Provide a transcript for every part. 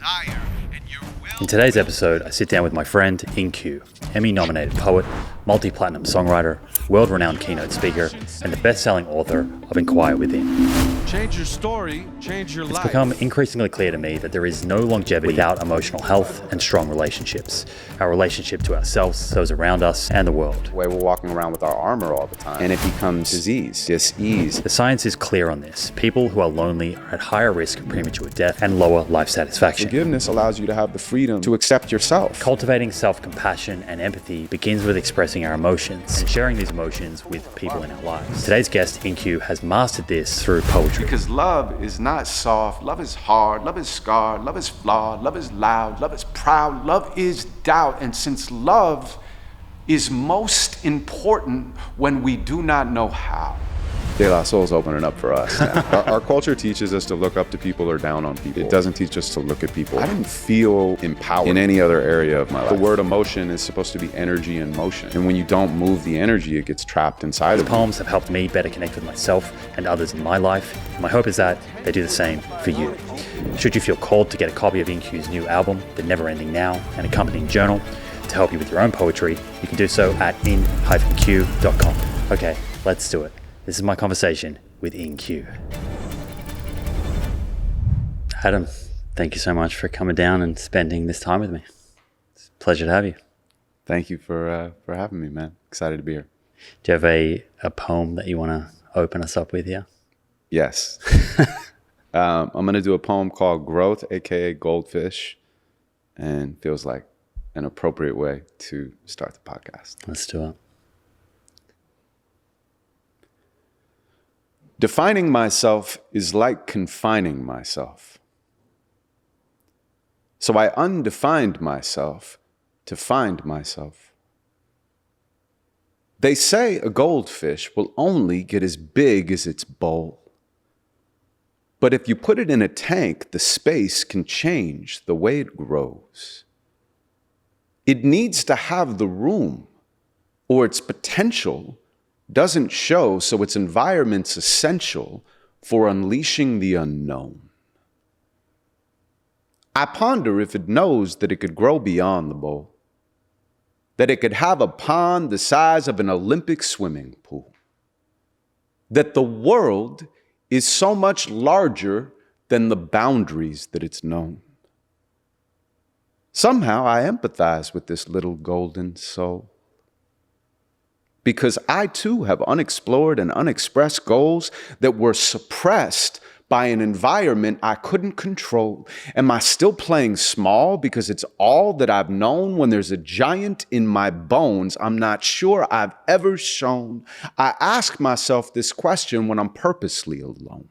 desire and your will. In today's episode, I sit down with my friend InQ, Emmy-nominated poet, multi-platinum songwriter, world-renowned keynote speaker, and the best-selling author of Inquire Within. Change your story, change your life. It's become increasingly clear to me that there is no longevity without emotional health and strong relationships. Our relationship to ourselves, those around us, and the world. The way we're walking around with our armor all the time, and it becomes disease, dis-ease. The science is clear on this. People who are lonely are at higher risk of premature death and lower life satisfaction. Forgiveness allows you to have the freedom to accept yourself. Cultivating self-compassion and empathy begins with expressing our emotions and sharing these emotions with people in our lives. Today's guest, InQ, has mastered this through poetry. Because love is not soft, love is hard, love is scarred, love is flawed, love is loud, love is proud, love is doubt. And since love is most important when we do not know how. De La Soul's opening up for us now. Our culture teaches us to look up to people or down on people. It doesn't teach us to look at people. I didn't feel empowered in any other area of my life. The word emotion is supposed to be energy and motion. And when you don't move the energy, it gets trapped inside of you. These poems have helped me better connect with myself and others in my life. And my hope is that they do the same for you. Should you feel called to get a copy of InQ's new album, The Never Ending Now, and accompanying journal to help you with your own poetry, you can do so at in-q.com. Okay, let's do it. This is my conversation with InQ. Adam, thank you so much for coming down and spending this time with me. It's a pleasure to have you. Thank you for having me, man. Excited to be here. Do you have a poem that you want to open us up with here? Yes. I'm going to do a poem called Growth, aka Goldfish, and feels like an appropriate way to start the podcast. Let's do it. Defining myself is like confining myself. So I undefined myself to find myself. They say a goldfish will only get as big as its bowl. But if you put it in a tank, the space can change the way it grows. It needs to have the room, or its potential doesn't show, so its environment's essential for unleashing the unknown. I ponder if it knows that it could grow beyond the bowl, that it could have a pond the size of an Olympic swimming pool, that the world is so much larger than the boundaries that it's known. Somehow I empathize with this little golden soul, because I too have unexplored and unexpressed goals that were suppressed by an environment I couldn't control. Am I still playing small because it's all that I've known when there's a giant in my bones I'm not sure I've ever shown? I ask myself this question when I'm purposely alone.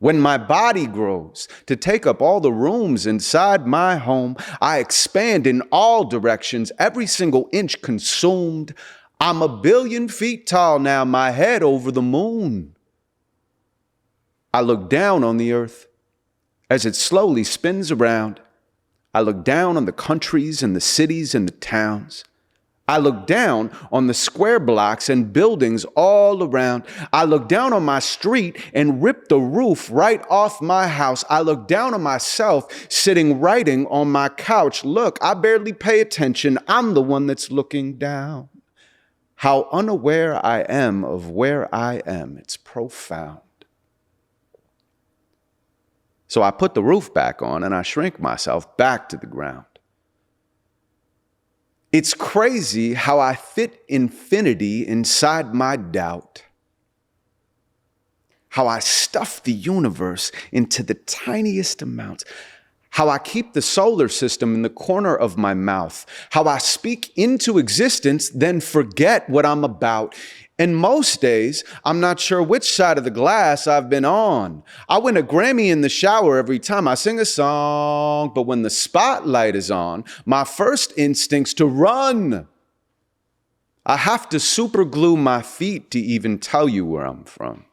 When my body grows to take up all the rooms inside my home, I expand in all directions, every single inch consumed. I'm 1 billion feet tall now, my head over the moon. I look down on the earth as it slowly spins around. I look down on the countries and the cities and the towns. I look down on the square blocks and buildings all around. I look down on my street and rip the roof right off my house. I look down on myself sitting writing on my couch. Look, I barely pay attention. I'm the one that's looking down. How unaware I am of where I am. It's profound. So I put the roof back on and I shrink myself back to the ground. It's crazy how I fit infinity inside my doubt. How I stuff the universe into the tiniest amounts. How I keep the solar system in the corner of my mouth. How I speak into existence, then forget what I'm about. And most days, I'm not sure which side of the glass I've been on. I win a Grammy in the shower every time I sing a song, but when the spotlight is on, my first instinct's to run. I have to super glue my feet to even tell you where I'm from.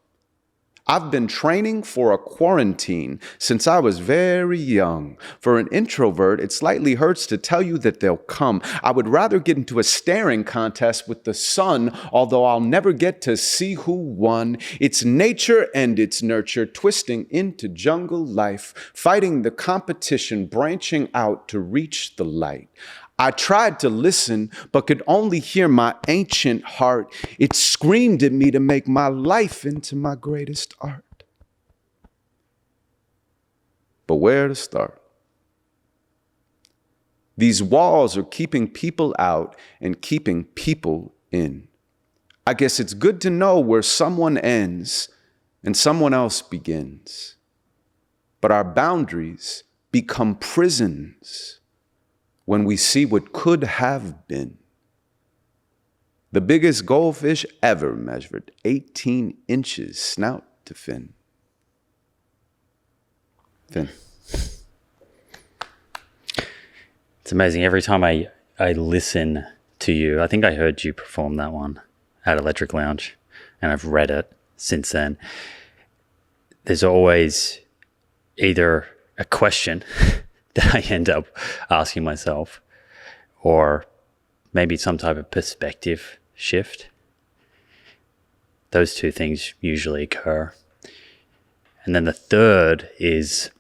I've been training for a quarantine since I was very young. For an introvert, it slightly hurts to tell you that they'll come. I would rather get into a staring contest with the sun, although I'll never get to see who won. It's nature and it's nurture, twisting into jungle life, fighting the competition, branching out to reach the light. I tried to listen, but could only hear my ancient heart. It screamed at me to make my life into my greatest art. But where to start? These walls are keeping people out and keeping people in. I guess it's good to know where someone ends and someone else begins. But our boundaries become prisons when we see what could have been. The biggest goldfish ever measured 18 inches snout to fin. Fin. It's amazing. Every time I listen to you, I think I heard you perform that one at Electric Lounge, and I've read it since then. There's always either a question that I end up asking myself, or maybe some type of perspective shift. Those two things usually occur. And then the third is,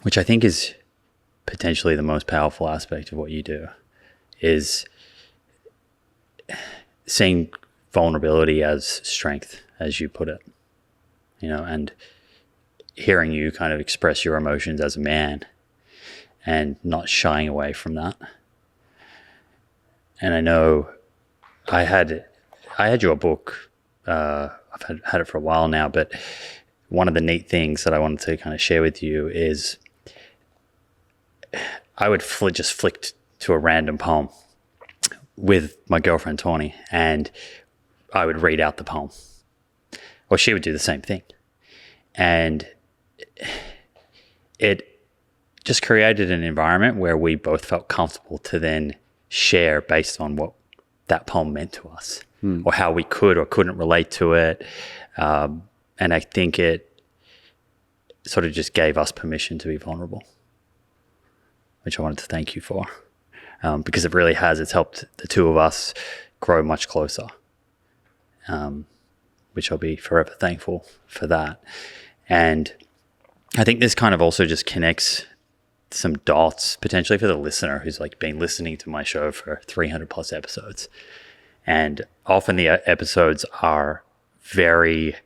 which I think is potentially the most powerful aspect of what you do, is seeing vulnerability as strength, as you put it, and hearing you kind of express your emotions as a man and not shying away from that. And I know I had your book, I've had it for a while now, but one of the neat things that I wanted to kind of share with you is I would just flick to a random poem with my girlfriend Tawny, and I would read out the poem, or she would do the same thing. And it just created an environment where we both felt comfortable to then share based on what that poem meant to us, or how we could or couldn't relate to it. And I think it sort of just gave us permission to be vulnerable, which I wanted to thank you for, because it really has. It's helped the two of us grow much closer, which I'll be forever thankful for that. And I think this kind of also just connects some dots potentially for the listener who's like been listening to my show for 300 plus episodes. And often the episodes are very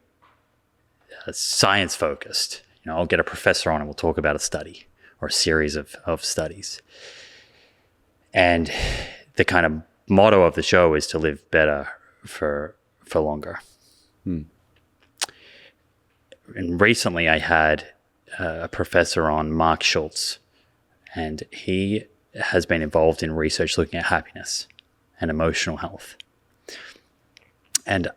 science focused. I'll get a professor on and we'll talk about a study or a series of studies. And the kind of motto of the show is to live better for longer. And recently I had a professor on, Mark Schultz, and he has been involved in research looking at happiness and emotional health. And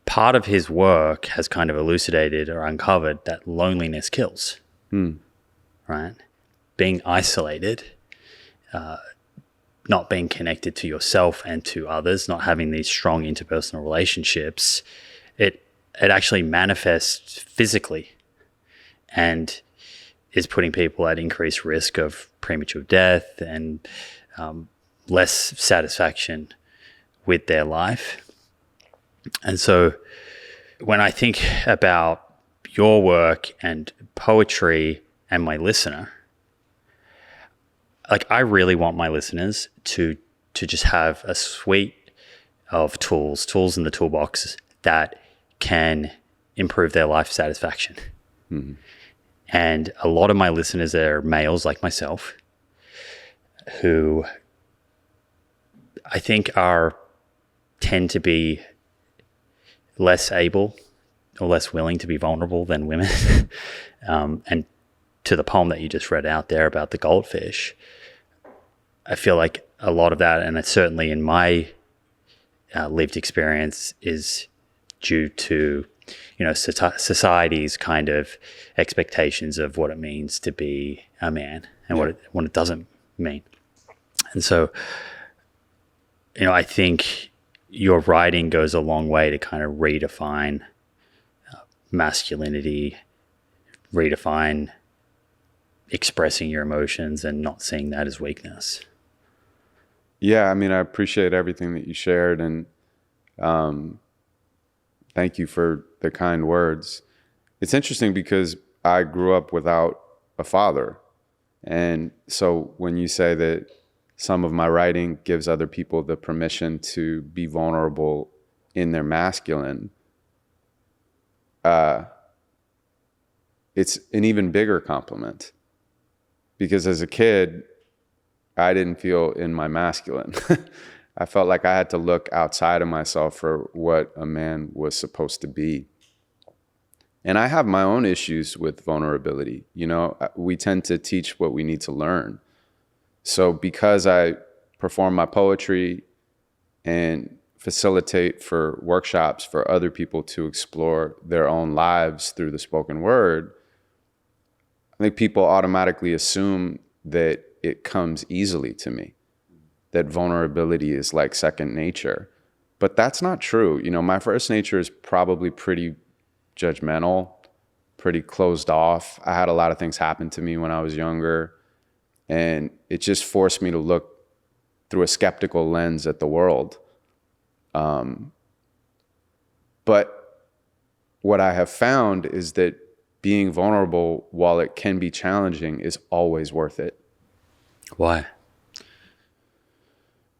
part of his work has kind of elucidated or uncovered that loneliness kills, right? Being isolated, not being connected to yourself and to others, not having these strong interpersonal relationships, it actually manifests physically and is putting people at increased risk of premature death and less satisfaction with their life. And so when I think about your work and poetry and my listener, like I really want my listeners to just have a suite of tools in the toolbox that can improve their life satisfaction. And a lot of my listeners are males like myself who I think tend to be less able or less willing to be vulnerable than women. And to the poem that you just read out there about the goldfish, I feel like a lot of that, and it's certainly in my lived experience, is due to society's kind of expectations of what it means to be a man and what it doesn't mean. And so, I think your writing goes a long way to kind of redefine masculinity, redefine expressing your emotions and not seeing that as weakness. Yeah, I mean, I appreciate everything that you shared, and thank you for the kind words. It's interesting because I grew up without a father. And so when you say that some of my writing gives other people the permission to be vulnerable in their masculine, it's an even bigger compliment. Because as a kid, I didn't feel in my masculine. I felt like I had to look outside of myself for what a man was supposed to be. And I have my own issues with vulnerability. You know, we tend to teach what we need to learn. So because I perform my poetry and facilitate for workshops for other people to explore their own lives through the spoken word, I think people automatically assume that it comes easily to me, that vulnerability is like second nature. But that's not true. You know, my first nature is probably pretty judgmental, pretty closed off. I had a lot of things happen to me when I was younger, and it just forced me to look through a skeptical lens at the world. But what I have found is that being vulnerable, while it can be challenging, is always worth it. Why?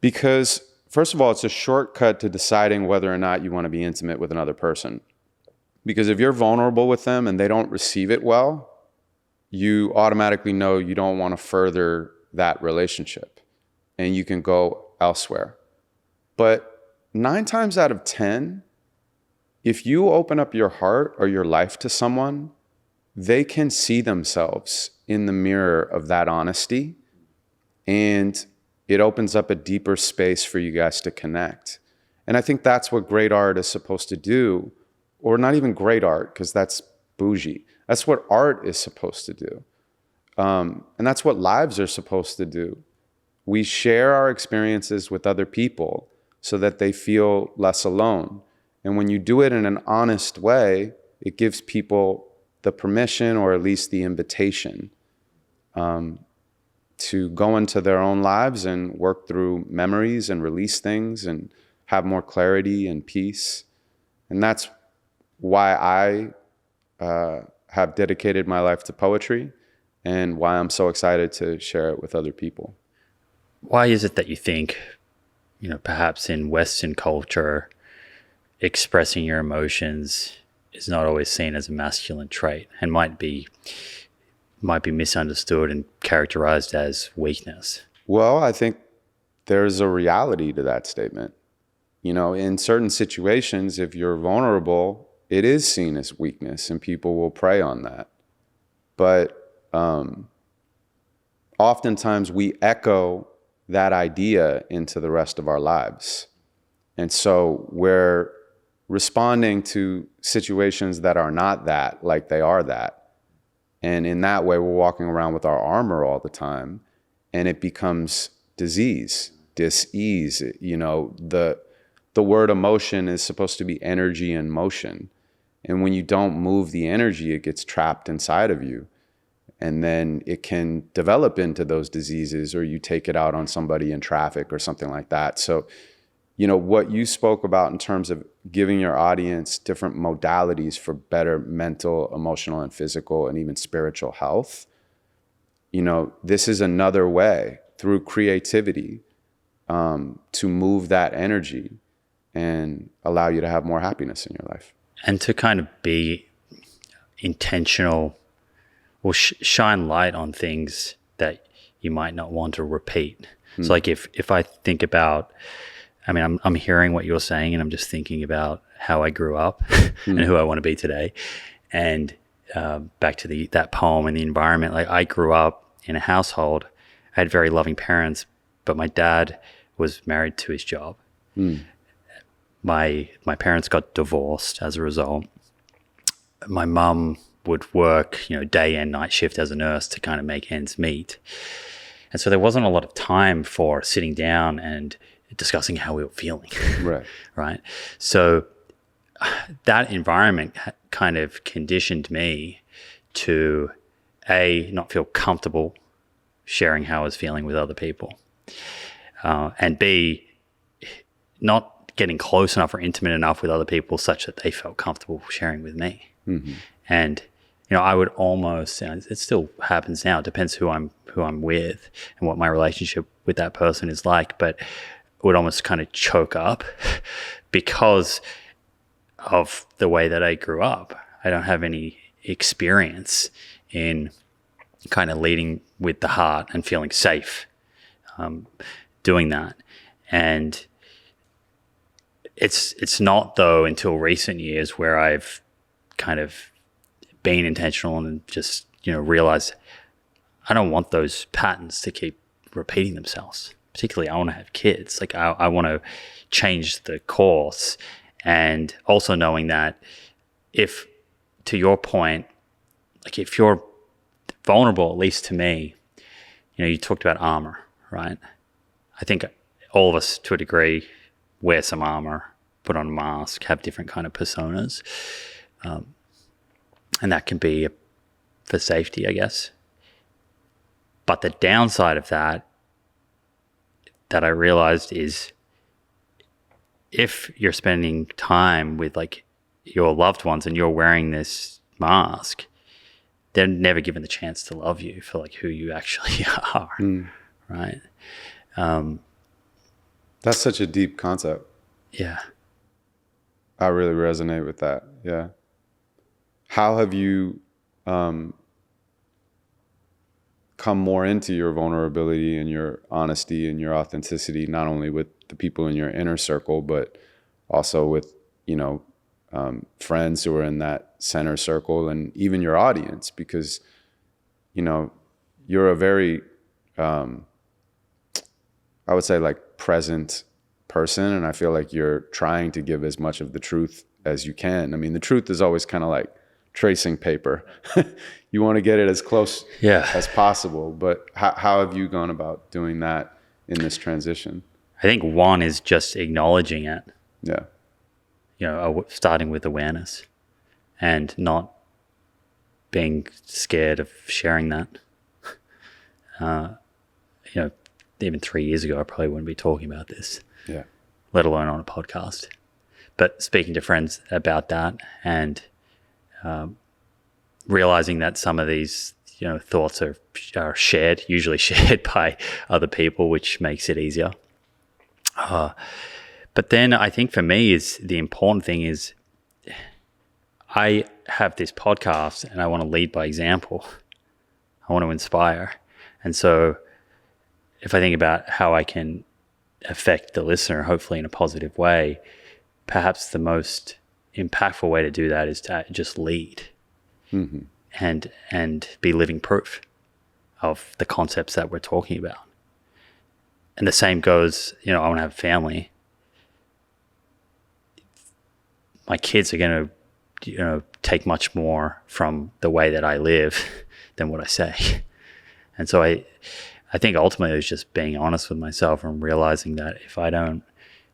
Because, first of all, it's a shortcut to deciding whether or not you want to be intimate with another person. Because if you're vulnerable with them and they don't receive it well, you automatically know you don't want to further that relationship and you can go elsewhere. But 9 times out of 10, if you open up your heart or your life to someone, they can see themselves in the mirror of that honesty, and it opens up a deeper space for you guys to connect. And I think that's what great art is supposed to do. Or not even great art, because that's bougie. That's what art is supposed to do. And that's what lives are supposed to do. We share our experiences with other people so that they feel less alone. And when you do it in an honest way, it gives people the permission, or at least the invitation, to go into their own lives and work through memories and release things and have more clarity and peace. And that's why I have dedicated my life to poetry, and why I'm so excited to share it with other people. Why is it that you think, you know, perhaps in Western culture, expressing your emotions is not always seen as a masculine trait and might be misunderstood and characterized as weakness? Well, I think there's a reality to that statement. You know, in certain situations, if you're vulnerable, it is seen as weakness and people will prey on that. But oftentimes we echo that idea into the rest of our lives. And so we're responding to situations that are not that, like they are that. And in that way, we're walking around with our armor all the time, and it becomes disease, dis-ease. You know, the word emotion is supposed to be energy and motion. And when you don't move the energy, it gets trapped inside of you. And then it can develop into those diseases, or you take it out on somebody in traffic or something like that. So, you know, what you spoke about in terms of giving your audience different modalities for better mental, emotional, and physical, and even spiritual health, you know, this is another way through creativity to move that energy and allow you to have more happiness in your life. And to kind of be intentional or shine light on things that you might not want to repeat. So like if I think about, I mean, I'm hearing what you're saying, and I'm just thinking about how I grew up and who I want to be today. And back to that poem and the environment, like I grew up in a household, I had very loving parents, but my dad was married to his job. My parents got divorced as a result. My mum would work, you know, day and night shift as a nurse to kind of make ends meet. And so there wasn't a lot of time for sitting down and discussing how we were feeling. Right. Right. So that environment kind of conditioned me to not feel comfortable sharing how I was feeling with other people, and B, not getting close enough or intimate enough with other people such that they felt comfortable sharing with me. Mm-hmm. And I would almost, it still happens now. It depends who I'm with and what my relationship with that person is like, but would almost kind of choke up because of the way that I grew up. I don't have any experience in kind of leading with the heart and feeling safe doing that. And it's not, though, until recent years where I've kind of been intentional and just, realized I don't want those patterns to keep repeating themselves. Particularly, I want to have kids. Like, I want to change the course. And also knowing that if, to your point, like if you're vulnerable, at least to me, you talked about armor, right? I think all of us, to a degree, wear some armor, put on a mask, have different kind of personas. And that can be for safety, I guess. But the downside of that I realized is if you're spending time with like your loved ones and you're wearing this mask, they're never given the chance to love you for like who you actually are, right? That's such a deep concept. Yeah. I really resonate with that. Yeah. How have you come more into your vulnerability and your honesty and your authenticity, not only with the people in your inner circle, but also with, friends who are in that center circle and even your audience? Because, you're a very, I would say, like, present person. And I feel like you're trying to give as much of the truth as you can. I mean, the truth is always kind of like tracing paper. You want to get it as close as possible. But how have you gone about doing that in this transition? I think one is just acknowledging it. Yeah. Starting with awareness and not being scared of sharing that. Even 3 years ago, I probably wouldn't be talking about this, let alone on a podcast. But speaking to friends about that and realizing that some of these, thoughts are usually shared by other people, which makes it easier. But then I think for me is the important thing is I have this podcast and I want to lead by example. I want to inspire. And so if I think about how I can affect the listener, hopefully in a positive way, perhaps the most impactful way to do that is to just lead and be living proof of the concepts that we're talking about. And the same goes, I want to have a family. My kids are going to, take much more from the way that I live than what I say. And so I think ultimately it's just being honest with myself and realizing that if I don't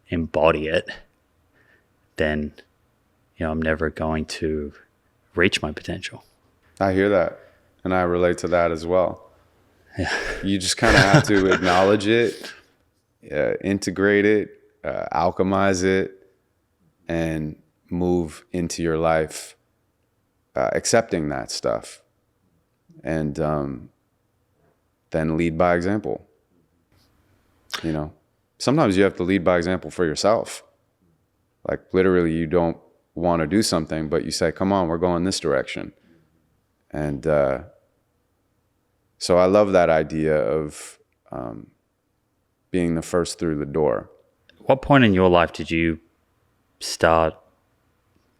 embody it, then, I'm never going to reach my potential. I hear that. And I relate to that as well. Yeah. You just kind of have to acknowledge it, integrate it, alchemize it, and move into your life accepting that stuff. And then lead by example. Sometimes you have to lead by example for yourself. Like literally you don't want to do something, but you say, come on, we're going this direction. And so I love that idea of being the first through the door. What point in your life did you start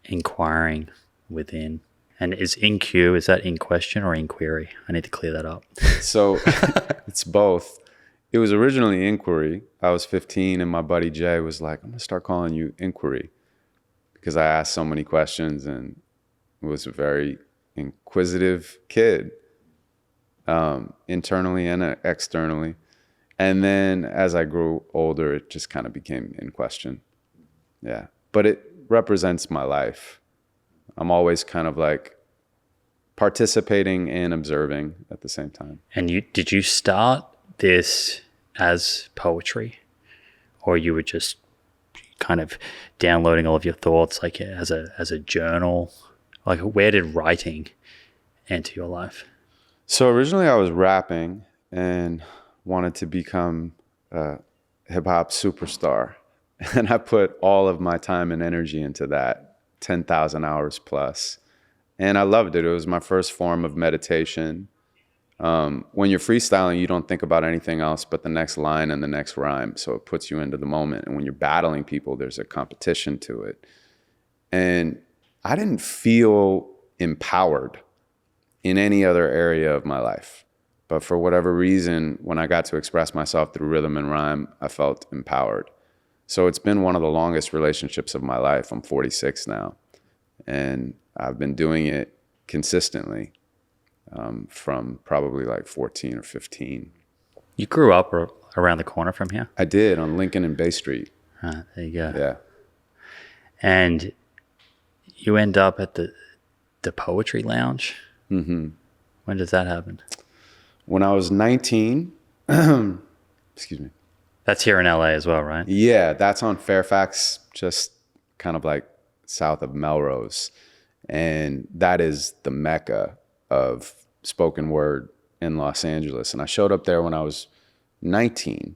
inquiring within? And is InQ, is that in question or inquiry? I need to clear that up. So it's both. It was originally inquiry. I was 15 and my buddy Jay was like, I'm going to start calling you Inquiry because I asked so many questions and was a very inquisitive kid, internally and externally. And then as I grew older, it just kind of became in question. Yeah. But represents my life. I'm always kind of like participating and observing at the same time. And did you start this as poetry, or you were just kind of downloading all of your thoughts like as a journal? Like, where did writing enter your life? So originally I was rapping and wanted to become a hip hop superstar. And I put all of my time and energy into that, 10,000 hours plus. And I loved it. It was my first form of meditation. When you're freestyling, you don't think about anything else but the next line and the next rhyme. So it puts you into the moment. And when you're battling people, there's a competition to it. And I didn't feel empowered in any other area of my life. But for whatever reason, when I got to express myself through rhythm and rhyme, I felt empowered. So it's been one of the longest relationships of my life. I'm 46 now. And I've been doing it consistently from probably like 14 or 15. You grew up around the corner from here? I did, on Lincoln and Bay Street. There you go. Yeah. And you end up at the Poetry Lounge? Mm-hmm. When does that happen? When I was 19, excuse me. That's here in LA as well, right? Yeah, that's on Fairfax, just kind of like south of Melrose. And that is the mecca of spoken word in Los Angeles. And I showed up there when I was 19.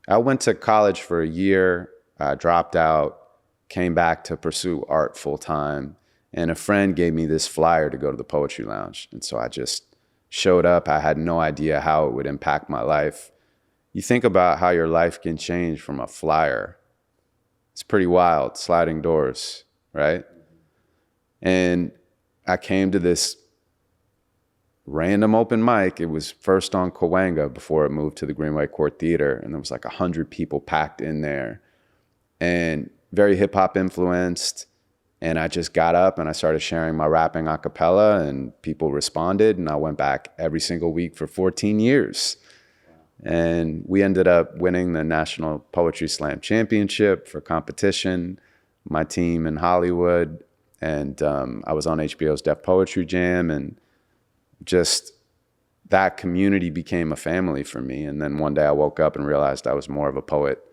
I went to college for a year, I dropped out, came back to pursue art full time. And a friend gave me this flyer to go to the Poetry Lounge. And so I just showed up. I had no idea how it would impact my life. You think about how your life can change from a flyer. It's pretty wild, sliding doors, right? And I came to this random open mic. It was first on Cahuenga before it moved to the Greenway Court Theater. And there was like 100 people packed in there and very hip hop influenced. And I just got up and I started sharing my rapping a cappella and people responded. And I went back every single week for 14 years. And we ended up winning the National Poetry Slam Championship for competition, my team in Hollywood. And I was on HBO's Def Poetry Jam. And just that community became a family for me. And then one day I woke up and realized I was more of a poet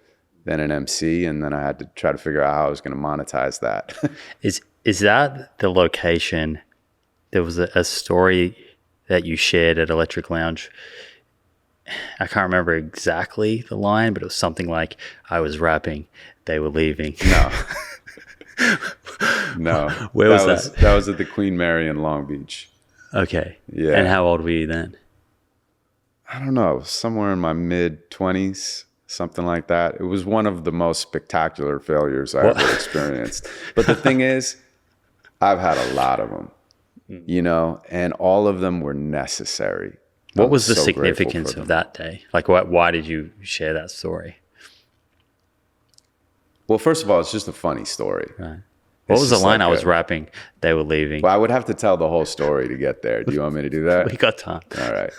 than an MC. And then I had to try to figure out how I was going to monetize that. Is that the location? There was a story that you shared at Electric Lounge. I can't remember exactly the line, but it was something like, I was rapping, they were leaving. No. Where was that? That was at the Queen Mary in Long Beach. Okay. Yeah. And how old were you then? I don't know, somewhere in my mid-20s, something like that. It was one of the most spectacular failures I ever experienced. But the thing is, I've had a lot of them, you know, and all of them were necessary. What was the significance of that day? Like, why did you share that story? Well, first of all, it's just a funny story. Right. What was the line? I was rapping, they were leaving. Well, I would have to tell the whole story to get there. Do you want me to do that? We got time. All right.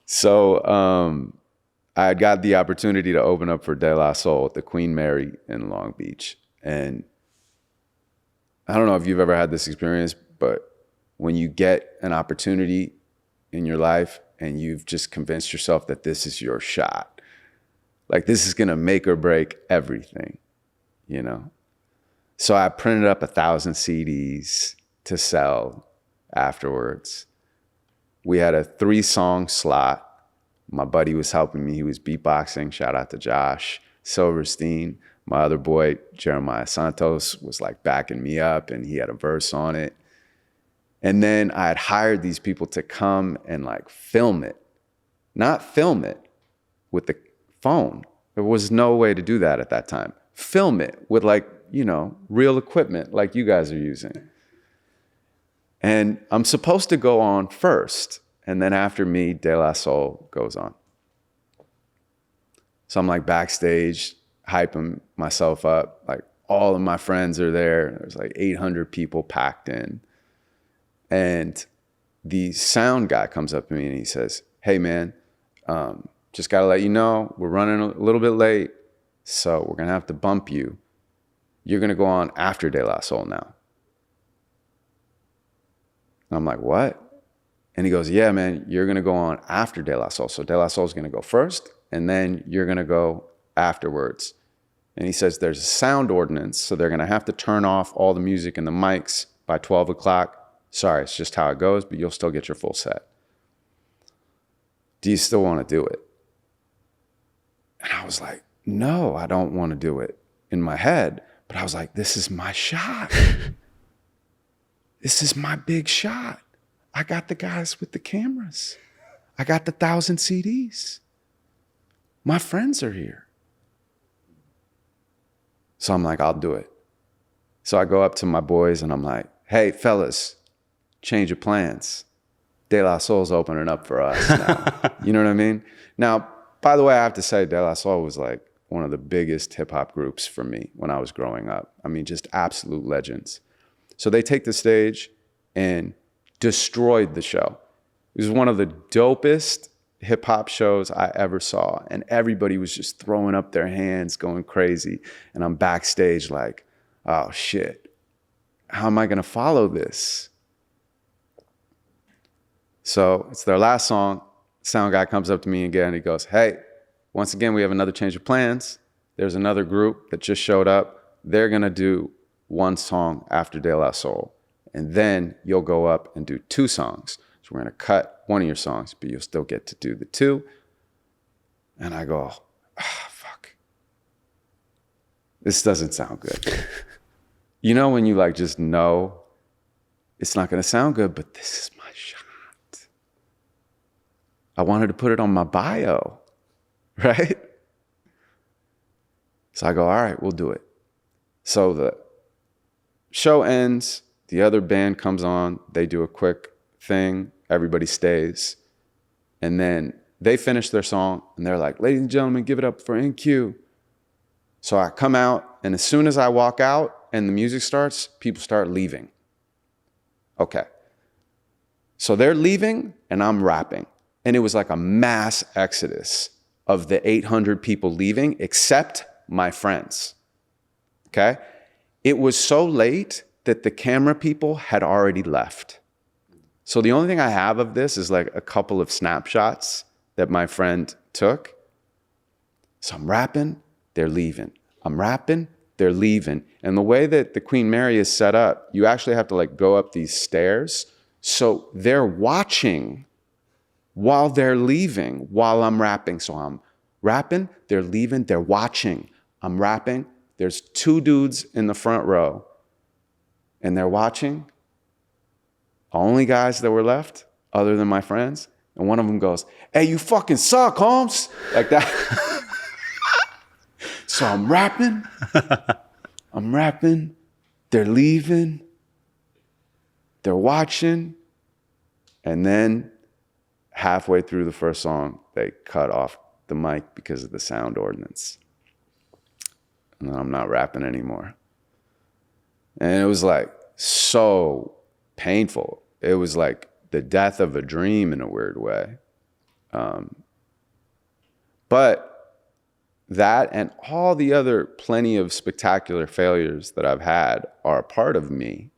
So I had got the opportunity to open up for De La Soul at the Queen Mary in Long Beach. And I don't know if you've ever had this experience, but when you get an opportunity in your life and you've just convinced yourself that this is your shot, like this is gonna make or break everything, you know? So I printed up 1,000 CDs to sell afterwards. We had a 3-song slot. My buddy was helping me. He was beatboxing. Shout out to Josh Silverstein. My other boy, Jeremiah Santos, was like backing me up and he had a verse on it. And then I had hired these people to come and like film it. Not film it with the phone. There was no way to do that at that time. Film it with like, you know, real equipment like you guys are using. And I'm supposed to go on first. And then after me, De La Soul goes on. So I'm like backstage, hyping myself up. Like all of my friends are there. There's like 800 people packed in. And the sound guy comes up to me and he says, "Hey man, just gotta let you know, we're running a little bit late. so we're going to have to bump you. You're going to go on after De La Soul now. And I'm like, what? And he goes, yeah, man, you're going to go on after De La Soul. So De La Soul is going to go first, and then you're going to go afterwards. And he says there's a sound ordinance, so they're going to have to turn off all the music and the mics by 12 o'clock. Sorry, it's just how it goes, but you'll still get your full set. Do you still want to do it? And I was like, no, I don't want to do it in my head. But I was like, this is my shot. This is my big shot. I got the guys with the cameras. I got the 1,000 CDs. My friends are here. So I'm like, I'll do it. So I go up to my boys and I'm like, hey, fellas, change of plans. De La Soul's opening up for us now. You know what I mean? Now, by the way, I have to say De La Soul was like one of the biggest hip hop groups for me when I was growing up. I mean, just absolute legends. So they take the stage and destroyed the show. It was one of the dopest hip hop shows I ever saw. And everybody was just throwing up their hands, going crazy. And I'm backstage like, oh shit, how am I gonna follow this? So it's their last song. Sound guy comes up to me again and he goes, hey, once again, we have another change of plans. There's another group that just showed up. They're gonna do one song after De La Soul. And then you'll go up and do 2 songs. So we're gonna cut one of your songs, but you'll still get to do the 2. And I go, fuck. This doesn't sound good. You know when you like just know it's not gonna sound good, but this is my shot. I wanted to put it on my bio, right? So I go, all right, we'll do it. So the show ends. The other band comes on, they do a quick thing, everybody stays. And then they finish their song and they're like, ladies and gentlemen, give it up for NQ. So I come out, and as soon as I walk out and the music starts, people start leaving. Okay. So they're leaving and I'm rapping. And it was like a mass exodus of the 800 people leaving, except my friends. Okay? It was so late that the camera people had already left. So the only thing I have of this is like a couple of snapshots that my friend took. So I'm rapping, they're leaving. I'm rapping, they're leaving. And the way that the Queen Mary is set up, you actually have to like go up these stairs. So they're watching while they're leaving, while I'm rapping. So I'm rapping, they're leaving, they're watching. I'm rapping, there's 2 dudes in the front row. And they're watching, only guys that were left, other than my friends. And one of them goes, hey, you fucking suck, Holmes. Like that. So I'm rapping, they're leaving, they're watching. And then halfway through the first song, they cut off the mic because of the sound ordinance. And then I'm not rapping anymore. And it was like so painful. It was like the death of a dream in a weird way. But that and all the other plenty of spectacular failures that I've had are a part of me.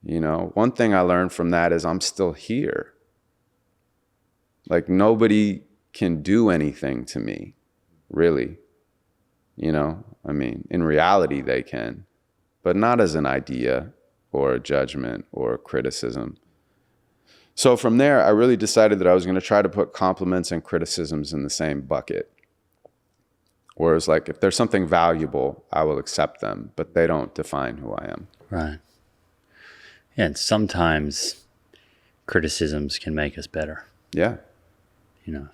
You know, one thing I learned from that is I'm still here. Like nobody can do anything to me, really. You know, I mean, in reality they can. But not as an idea or a judgment or a criticism. So from there, I really decided that I was going to try to put compliments and criticisms in the same bucket. Whereas like, if there's something valuable, I will accept them, but they don't define who I am. Right. Yeah, and sometimes criticisms can make us better. Yeah. You know,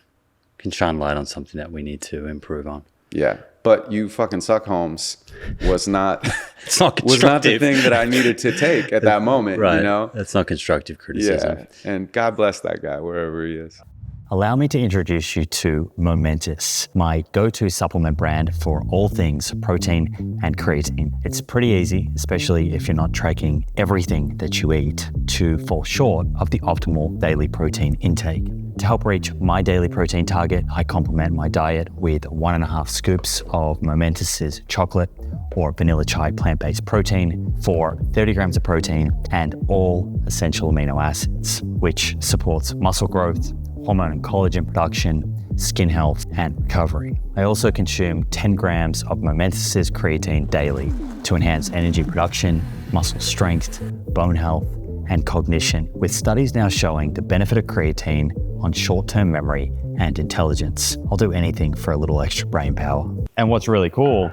can shine light on something that we need to improve on. Yeah. But you fucking suck, Holmes, was not It's not constructive. was not the thing that I needed to take at that moment. Right. You know? That's not constructive criticism. Yeah. And God bless that guy wherever he is. Allow me to introduce you to Momentous, my go-to supplement brand for all things protein and creatine. It's pretty easy, especially if you're not tracking everything that you eat, to fall short of the optimal daily protein intake. To help reach my daily protein target, I complement my diet with 1.5 scoops of Momentus's chocolate or vanilla chai plant-based protein for 30 grams of protein and all essential amino acids, which supports muscle growth, hormone and collagen production, skin health, and recovery. I also consume 10 grams of Momentus's creatine daily to enhance energy production, muscle strength, bone health, and cognition, with studies now showing the benefit of creatine on short-term memory and intelligence. I'll do anything for a little extra brain power. And what's really cool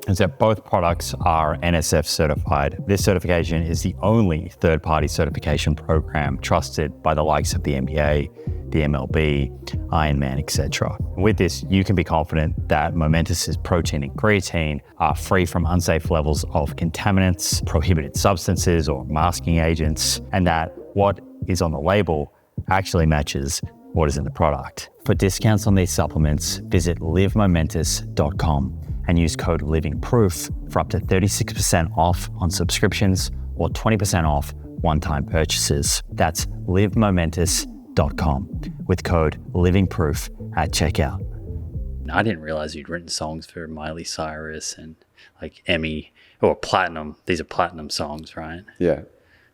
is that both products are NSF certified. This certification is the only third-party certification program trusted by the likes of the NBA, the MLB, Ironman, etc. With this, you can be confident that Momentus's protein and creatine are free from unsafe levels of contaminants, prohibited substances, or masking agents, and that what is on the label actually matches what is in the product. For discounts on these supplements, visit livemomentus.com and use code LIVINGPROOF for up to 36% off on subscriptions or 20% off one-time purchases. That's livemomentus.com with code LIVINGPROOF at checkout. I didn't realize you'd written songs for Miley Cyrus and like Emmy or platinum. These are platinum songs, right? Yeah.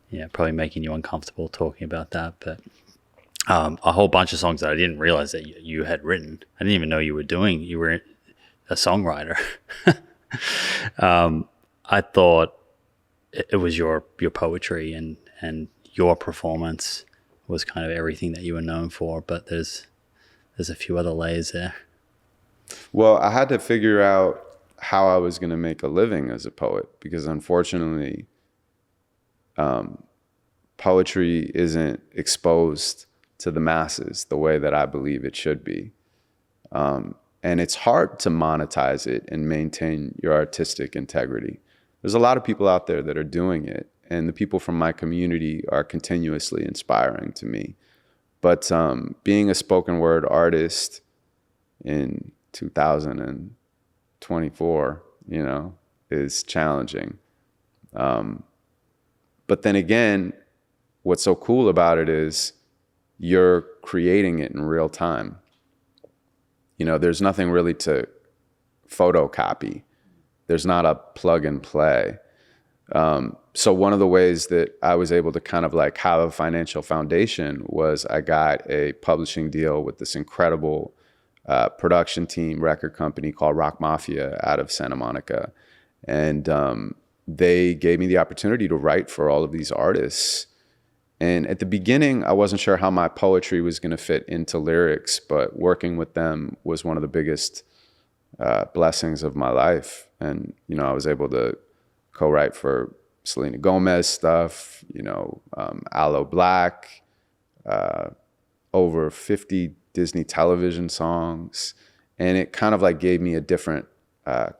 Yeah, probably making you uncomfortable talking about that, but a whole bunch of songs that I didn't realize that you had written. I didn't even know you were a songwriter. I thought it was your poetry and your performance was kind of everything that you were known for, but there's a few other layers there. Well, I had to figure out how I was going to make a living as a poet because unfortunately, poetry isn't exposed to the masses the way that I believe it should be. And it's hard to monetize it and maintain your artistic integrity. There's a lot of people out there that are doing it, and the people from my community are continuously inspiring to me. But being a spoken word artist in 2024, is challenging. But then again, what's so cool about it is you're creating it in real time. There's nothing really to photocopy. There's not a plug and play. So one of the ways that I was able to kind of like have a financial foundation was I got a publishing deal with this incredible production team, record company called Rock Mafia out of Santa Monica. And they gave me the opportunity to write for all of these artists. And at the beginning, I wasn't sure how my poetry was going to fit into lyrics, but working with them was one of the biggest blessings of my life. And, I was able to co-write for Selena Gomez stuff, Aloe Black, over 50 Disney television songs. And it kind of like gave me a different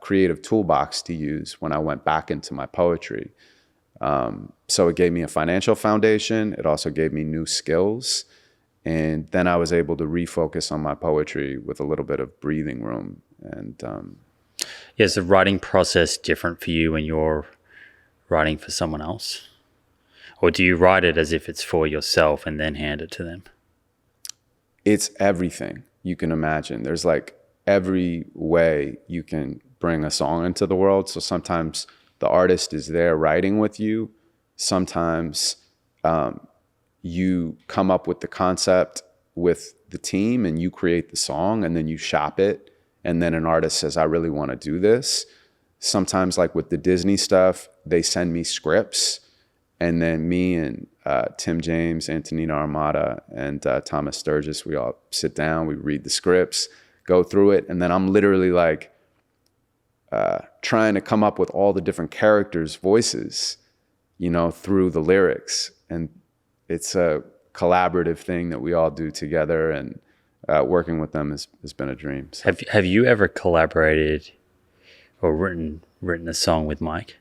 creative toolbox to use when I went back into my poetry. So it gave me a financial foundation. It also gave me new skills. And then I was able to refocus on my poetry with a little bit of breathing room. And is the writing process different for you when you're writing for someone else? Or do you write it as if it's for yourself and then hand it to them? It's everything you can imagine. There's like every way you can bring a song into the world. So sometimes the artist is there writing with you. Sometimes you come up with the concept with the team and you create the song and then you shop it. And then an artist says, I really want to do this. Sometimes like with the Disney stuff, they send me scripts. And then me and Tim James, Antonina Armada, and Thomas Sturgis, we all sit down, we read the scripts, go through it. And then I'm literally like, trying to come up with all the different characters' voices, through the lyrics. And it's a collaborative thing that we all do together, and working with them has been a dream. So. Have you ever collaborated or written a song with Mike?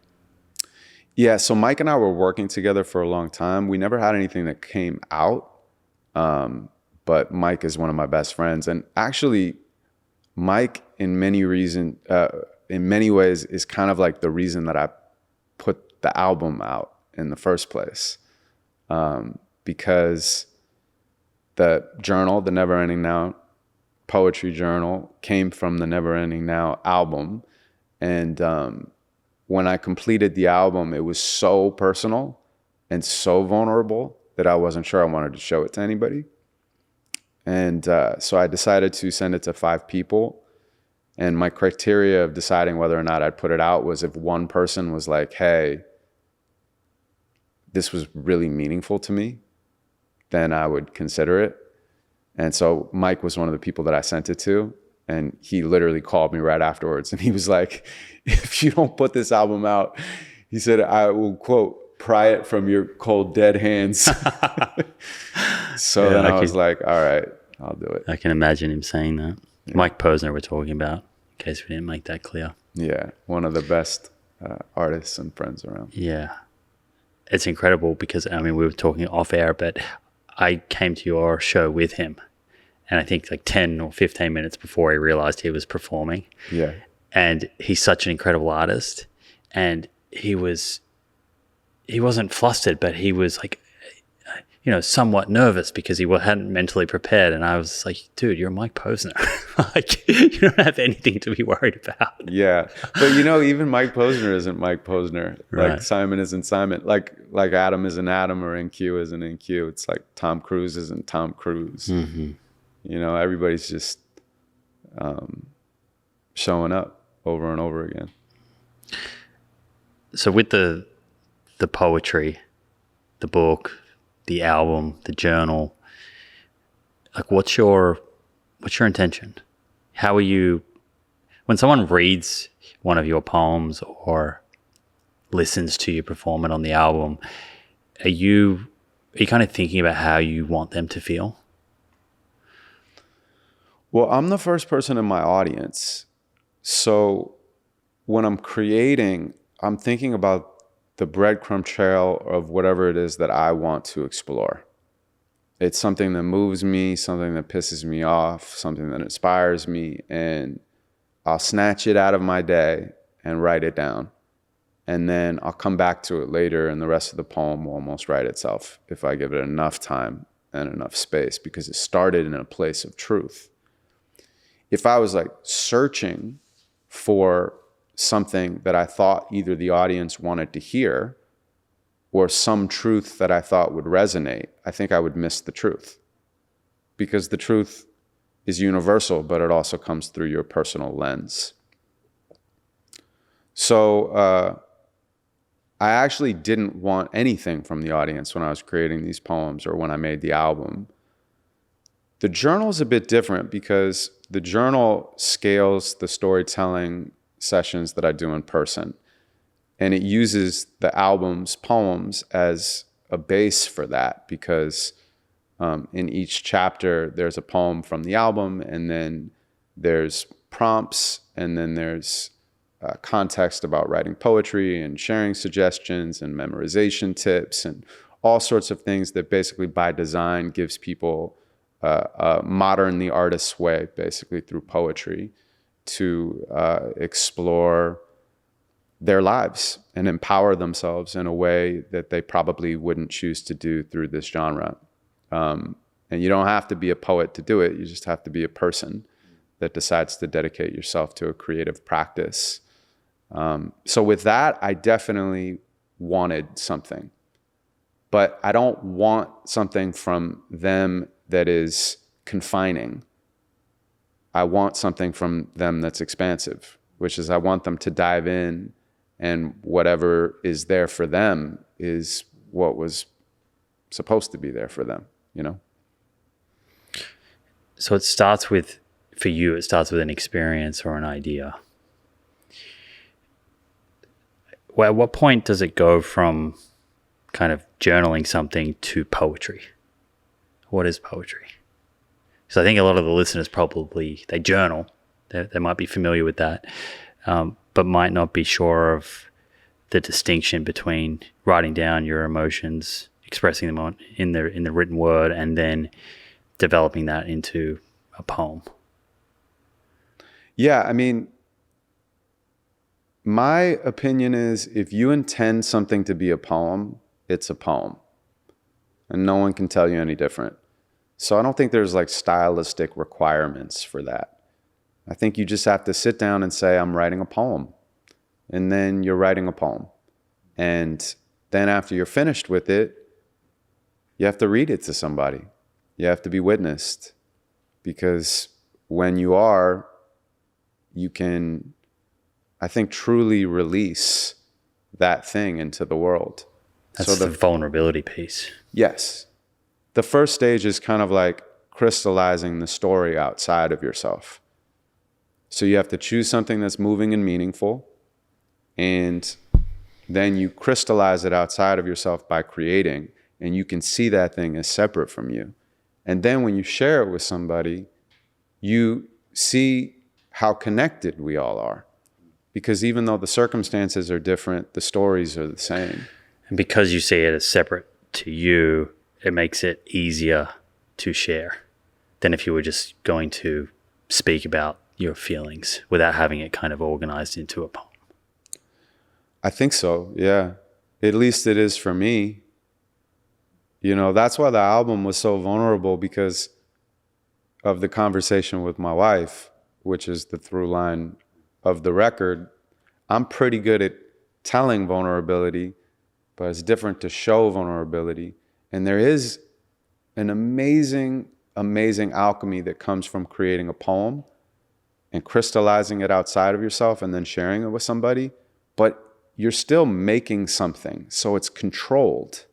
Yeah, so Mike and I were working together for a long time. We never had anything that came out, but Mike is one of my best friends. And actually, Mike, in many ways, is kind of like the reason that I put the album out in the first place. Because the journal, the Never Ending Now poetry journal, came from the Never Ending Now album. And when I completed the album, it was so personal and so vulnerable that I wasn't sure I wanted to show it to anybody. And so I decided to send it to 5 people. And my criteria of deciding whether or not I'd put it out was if one person was like, hey, this was really meaningful to me, then I would consider it. And so Mike was one of the people that I sent it to. And he literally called me right afterwards. And he was like, if you don't put this album out, he said, I will, quote, pry it from your cold, dead hands. So Yeah, then I was like, all right, I'll do it. I can imagine him saying that. Yeah. Mike Posner we're talking about, in case we didn't make that clear. Yeah, one of the best artists and friends around. Yeah. It's incredible because, I mean, we were talking off air, but I came to your show with him. And I think like 10 or 15 minutes before he realized he was performing. Yeah. And he's such an incredible artist. And he wasn't flustered, but he was like, you know, somewhat nervous because he hadn't mentally prepared. And I was like, dude, you're Mike Posner. Like, you don't have anything to be worried about. Yeah. But, you know, even Mike Posner isn't Mike Posner. Like Right. Simon isn't Simon. Like Adam isn't Adam or NQ isn't NQ. It's like Tom Cruise isn't Tom Cruise. Mm-hmm. You know, everybody's just showing up over and over again. So with the poetry, the book, the album, the journal, like what's your intention? How are you, when someone reads one of your poems or listens to you perform it on the album, are you kind of thinking about how you want them to feel? Well, I'm the first person in my audience. So when I'm creating, I'm thinking about the breadcrumb trail of whatever it is that I want to explore. It's something that moves me, something that pisses me off, something that inspires me, and I'll snatch it out of my day and write it down. And then I'll come back to it later, and the rest of the poem will almost write itself if I give it enough time and enough space, because it started in a place of truth. If I was like searching for something that I thought either the audience wanted to hear or some truth that I thought would resonate, I think I would miss the truth, because the truth is universal, but it also comes through your personal lens. So I actually didn't want anything from the audience when I was creating these poems or when I made the album. The journal is a bit different because the journal scales the storytelling sessions that I do in person. And it uses the album's poems as a base for that, because in each chapter, there's a poem from the album, and then there's prompts, and then there's context about writing poetry and sharing suggestions and memorization tips and all sorts of things that basically by design gives people a modern the artist's way, basically through poetry, to explore their lives and empower themselves in a way that they probably wouldn't choose to do through this genre. And you don't have to be a poet to do it. You just have to be a person that decides to dedicate yourself to a creative practice. So with that, I definitely wanted something. But I don't want something from them that is confining. I want something from them that's expansive, which is I want them to dive in, and whatever is there for them is what was supposed to be there for them, you know? So it starts with, for you, it starts with an experience or an idea. Well, at what point does it go from kind of journaling something to poetry? What is poetry? So I think a lot of the listeners probably, they journal. They might be familiar with that, but might not be sure of the distinction between writing down your emotions, expressing them in the written word, and then developing that into a poem. Yeah, I mean, my opinion is if you intend something to be a poem, it's a poem. And no one can tell you any different. So I don't think there's like stylistic requirements for that. I think you just have to sit down and say, I'm writing a poem. And then you're writing a poem. And then after you're finished with it, you have to read it to somebody. You have to be witnessed. Because when you are, you can, I think, truly release that thing into the world. That's the vulnerability piece. Yes. The first stage is kind of like crystallizing the story outside of yourself. So you have to choose something that's moving and meaningful, and then you crystallize it outside of yourself by creating, and you can see that thing as separate from you. And then when you share it with somebody, you see how connected we all are. Because even though the circumstances are different, the stories are the same. And because you see it as separate to you, it makes it easier to share than if you were just going to speak about your feelings without having it kind of organized into a poem. I think so, yeah. At least it is for me. You know, that's why the album was so vulnerable, because of the conversation with my wife, which is the through line of the record. I'm pretty good at telling vulnerability, but it's different to show vulnerability. And there is an amazing, amazing alchemy that comes from creating a poem and crystallizing it outside of yourself and then sharing it with somebody. But you're still making something, so it's controlled.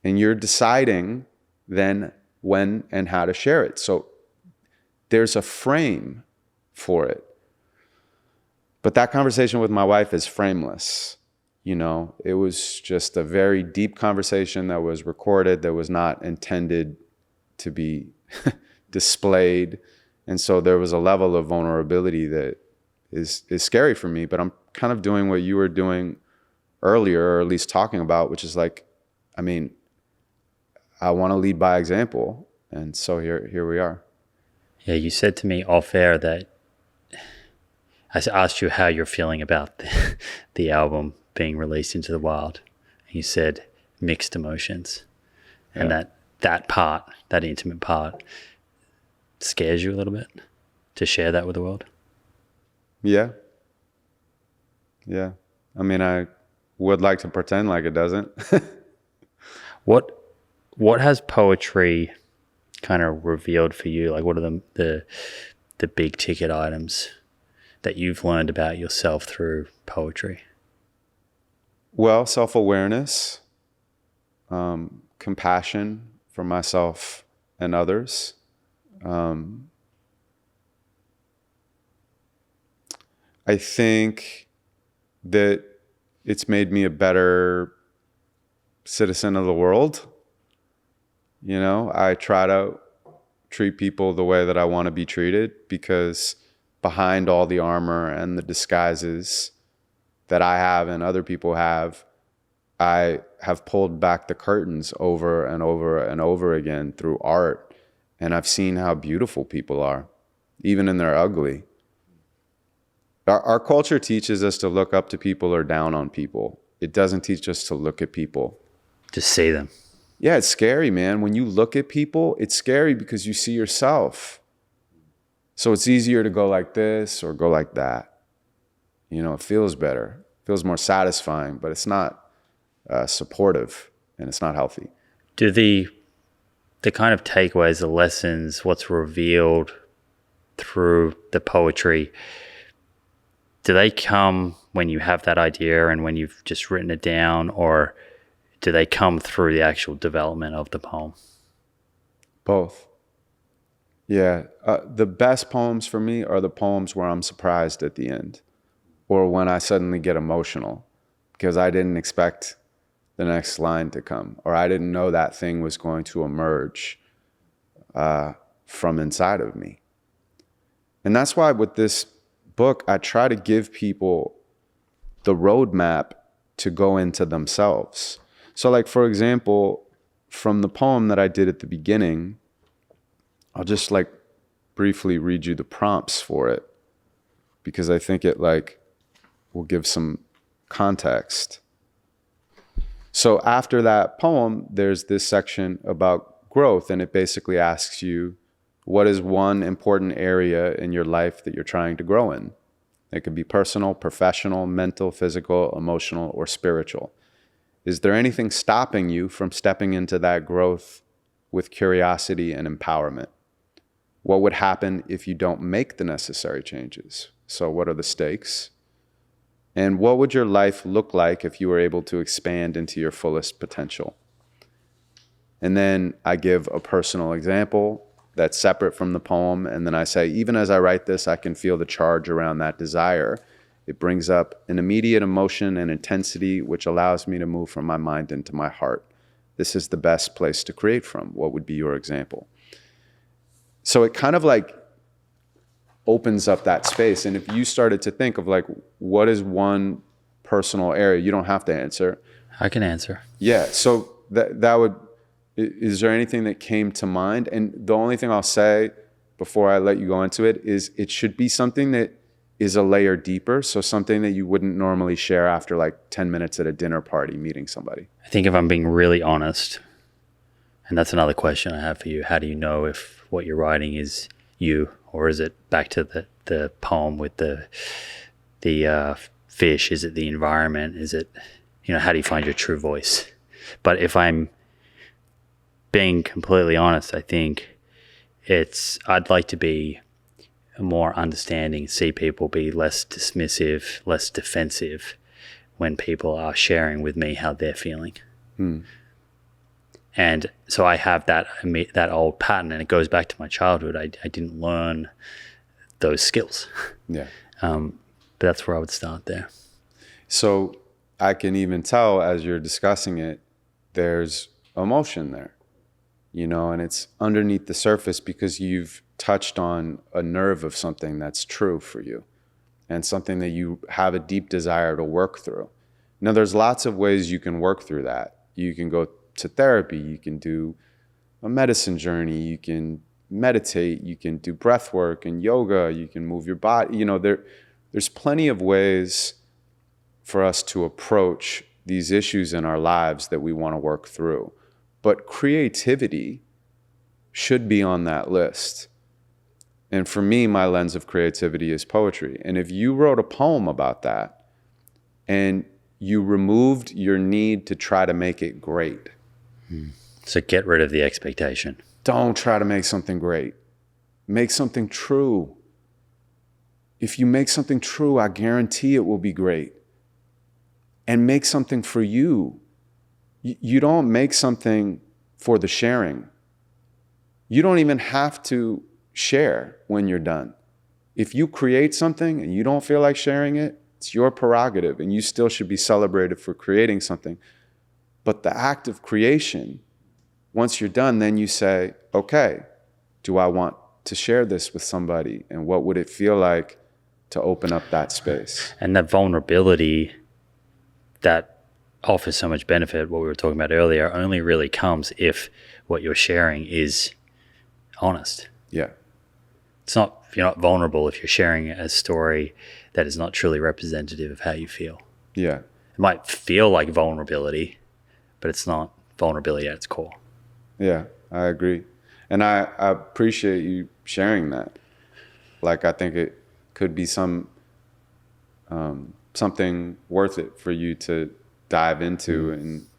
And you're deciding then when and how to share it. So there's a frame for it. But that conversation with my wife is frameless. You know, it was just a very deep conversation that was recorded, that was not intended to be displayed. And so there was a level of vulnerability that is scary for me, but I'm kind of doing what you were doing earlier, or at least talking about, which is like, I mean, I want to lead by example. And so here we are. Yeah, you said to me off air that I asked you how you're feeling about the album being released into the wild. You said mixed emotions. And that part, that intimate part, scares you a little bit to share that with the world? Yeah. Yeah. I mean, I would like to pretend like it doesn't. What has poetry kind of revealed for you? Like, what are the big ticket items that you've learned about yourself through poetry? Well, self-awareness, compassion for myself and others. I think that it's made me a better citizen of the world. You know, I try to treat people the way that I want to be treated, because behind all the armor and the disguises that I have and other people have, I have pulled back the curtains over and over and over again through art. And I've seen how beautiful people are, even in their ugly. Our culture teaches us to look up to people or down on people. It doesn't teach us to look at people. Just see them. Yeah, it's scary, man. When you look at people, it's scary because you see yourself. So it's easier to go like this or go like that. You know, it feels better. It feels more satisfying, but it's not supportive, and it's not healthy. Do the kind of takeaways, the lessons, what's revealed through the poetry, do they come when you have that idea and when you've just written it down, or do they come through the actual development of the poem? Both. Yeah. The best poems for me are the poems where I'm surprised at the end, or when I suddenly get emotional because I didn't expect the next line to come, or I didn't know that thing was going to emerge from inside of me. And that's why with this book, I try to give people the roadmap to go into themselves. So like, for example, from the poem that I did at the beginning, I'll just like briefly read you the prompts for it, because I think it like will give some context. So after that poem, there's this section about growth, and it basically asks you, what is one important area in your life that you're trying to grow in? It could be personal, professional, mental, physical, emotional, or spiritual. Is there anything stopping you from stepping into that growth with curiosity and empowerment? What would happen if you don't make the necessary changes? So what are the stakes? And what would your life look like if you were able to expand into your fullest potential? And then I give a personal example that's separate from the poem. And then I say, even as I write this, I can feel the charge around that desire. It brings up an immediate emotion and intensity, which allows me to move from my mind into my heart. This is the best place to create from. What would be your example? So it kind of like opens up that space. And if you started to think of like, what is one personal area, you don't have to answer. I can answer. Yeah. So that would, is there anything that came to mind? And the only thing I'll say before I let you go into it is it should be something that is a layer deeper. So something that you wouldn't normally share after like 10 minutes at a dinner party meeting somebody. I think if I'm being really honest, and that's another question I have for you, how do you know if what you're writing is you, or is it back to the poem with the fish? Is it the environment? Is it, how do you find your true voice? But if I'm being completely honest, I think I'd like to be more understanding, see people be less dismissive, less defensive when people are sharing with me how they're feeling. And so I have that old pattern, and it goes back to my childhood. I didn't learn those skills. Yeah. But that's where I would start there. So I can even tell as you're discussing it, there's emotion there, and it's underneath the surface because you've touched on a nerve of something that's true for you and something that you have a deep desire to work through. Now, there's lots of ways you can work through that. You can go to therapy, you can do a medicine journey, you can meditate, you can do breath work and yoga, you can move your body. There's plenty of ways for us to approach these issues in our lives that we want to work through. But creativity should be on that list. And for me, my lens of creativity is poetry. And if you wrote a poem about that and you removed your need to try to make it great. So get rid of the expectation. Don't try to make something great. Make something true. If you make something true, I guarantee it will be great. And make something for you. You don't make something for the sharing. You don't even have to share when you're done. If you create something and you don't feel like sharing it, it's your prerogative, and you still should be celebrated for creating something. But the act of creation, once you're done, then you say, okay, do I want to share this with somebody? And what would it feel like to open up that space? And that vulnerability that offers so much benefit, what we were talking about earlier, only really comes if what you're sharing is honest. Yeah. You're not vulnerable if you're sharing a story that is not truly representative of how you feel. Yeah. It might feel like vulnerability, but it's not vulnerability at its core. Yeah, I agree. And I appreciate you sharing that. Like, I think it could be something worth it for you to dive into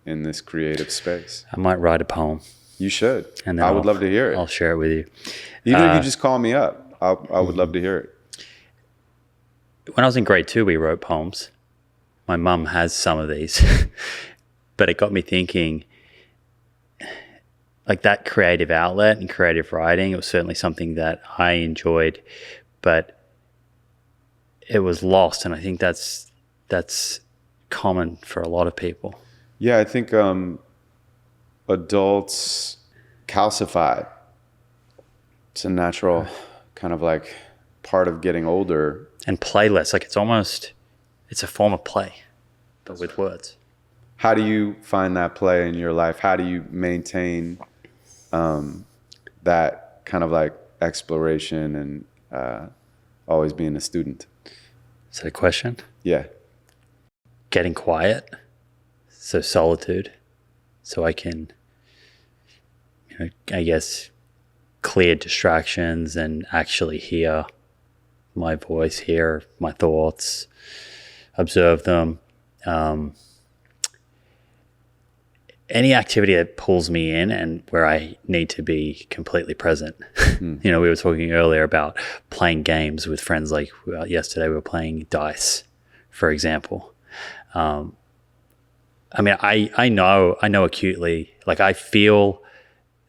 in this creative space. I might write a poem. You should. And I would love to hear it. I'll share it with you. Even if you just call me up, I would love to hear it. When I was in grade 2, we wrote poems. My mum has some of these. But it got me thinking, like, that creative outlet and creative writing, it was certainly something that I enjoyed, but it was lost. And I think that's common for a lot of people. Yeah, I think adults calcify. It's a natural kind of like part of getting older. And play less. Like, it's a form of play, but with words. How do you find that play in your life? How do you maintain that kind of like exploration and always being a student? Is that a question? Yeah. Getting quiet. So solitude. So I can, I guess, clear distractions and actually hear my voice, hear my thoughts, observe them. Any activity that pulls me in and where I need to be completely present. We were talking earlier about playing games with friends. Like yesterday, we were playing dice, for example. I know acutely, like I feel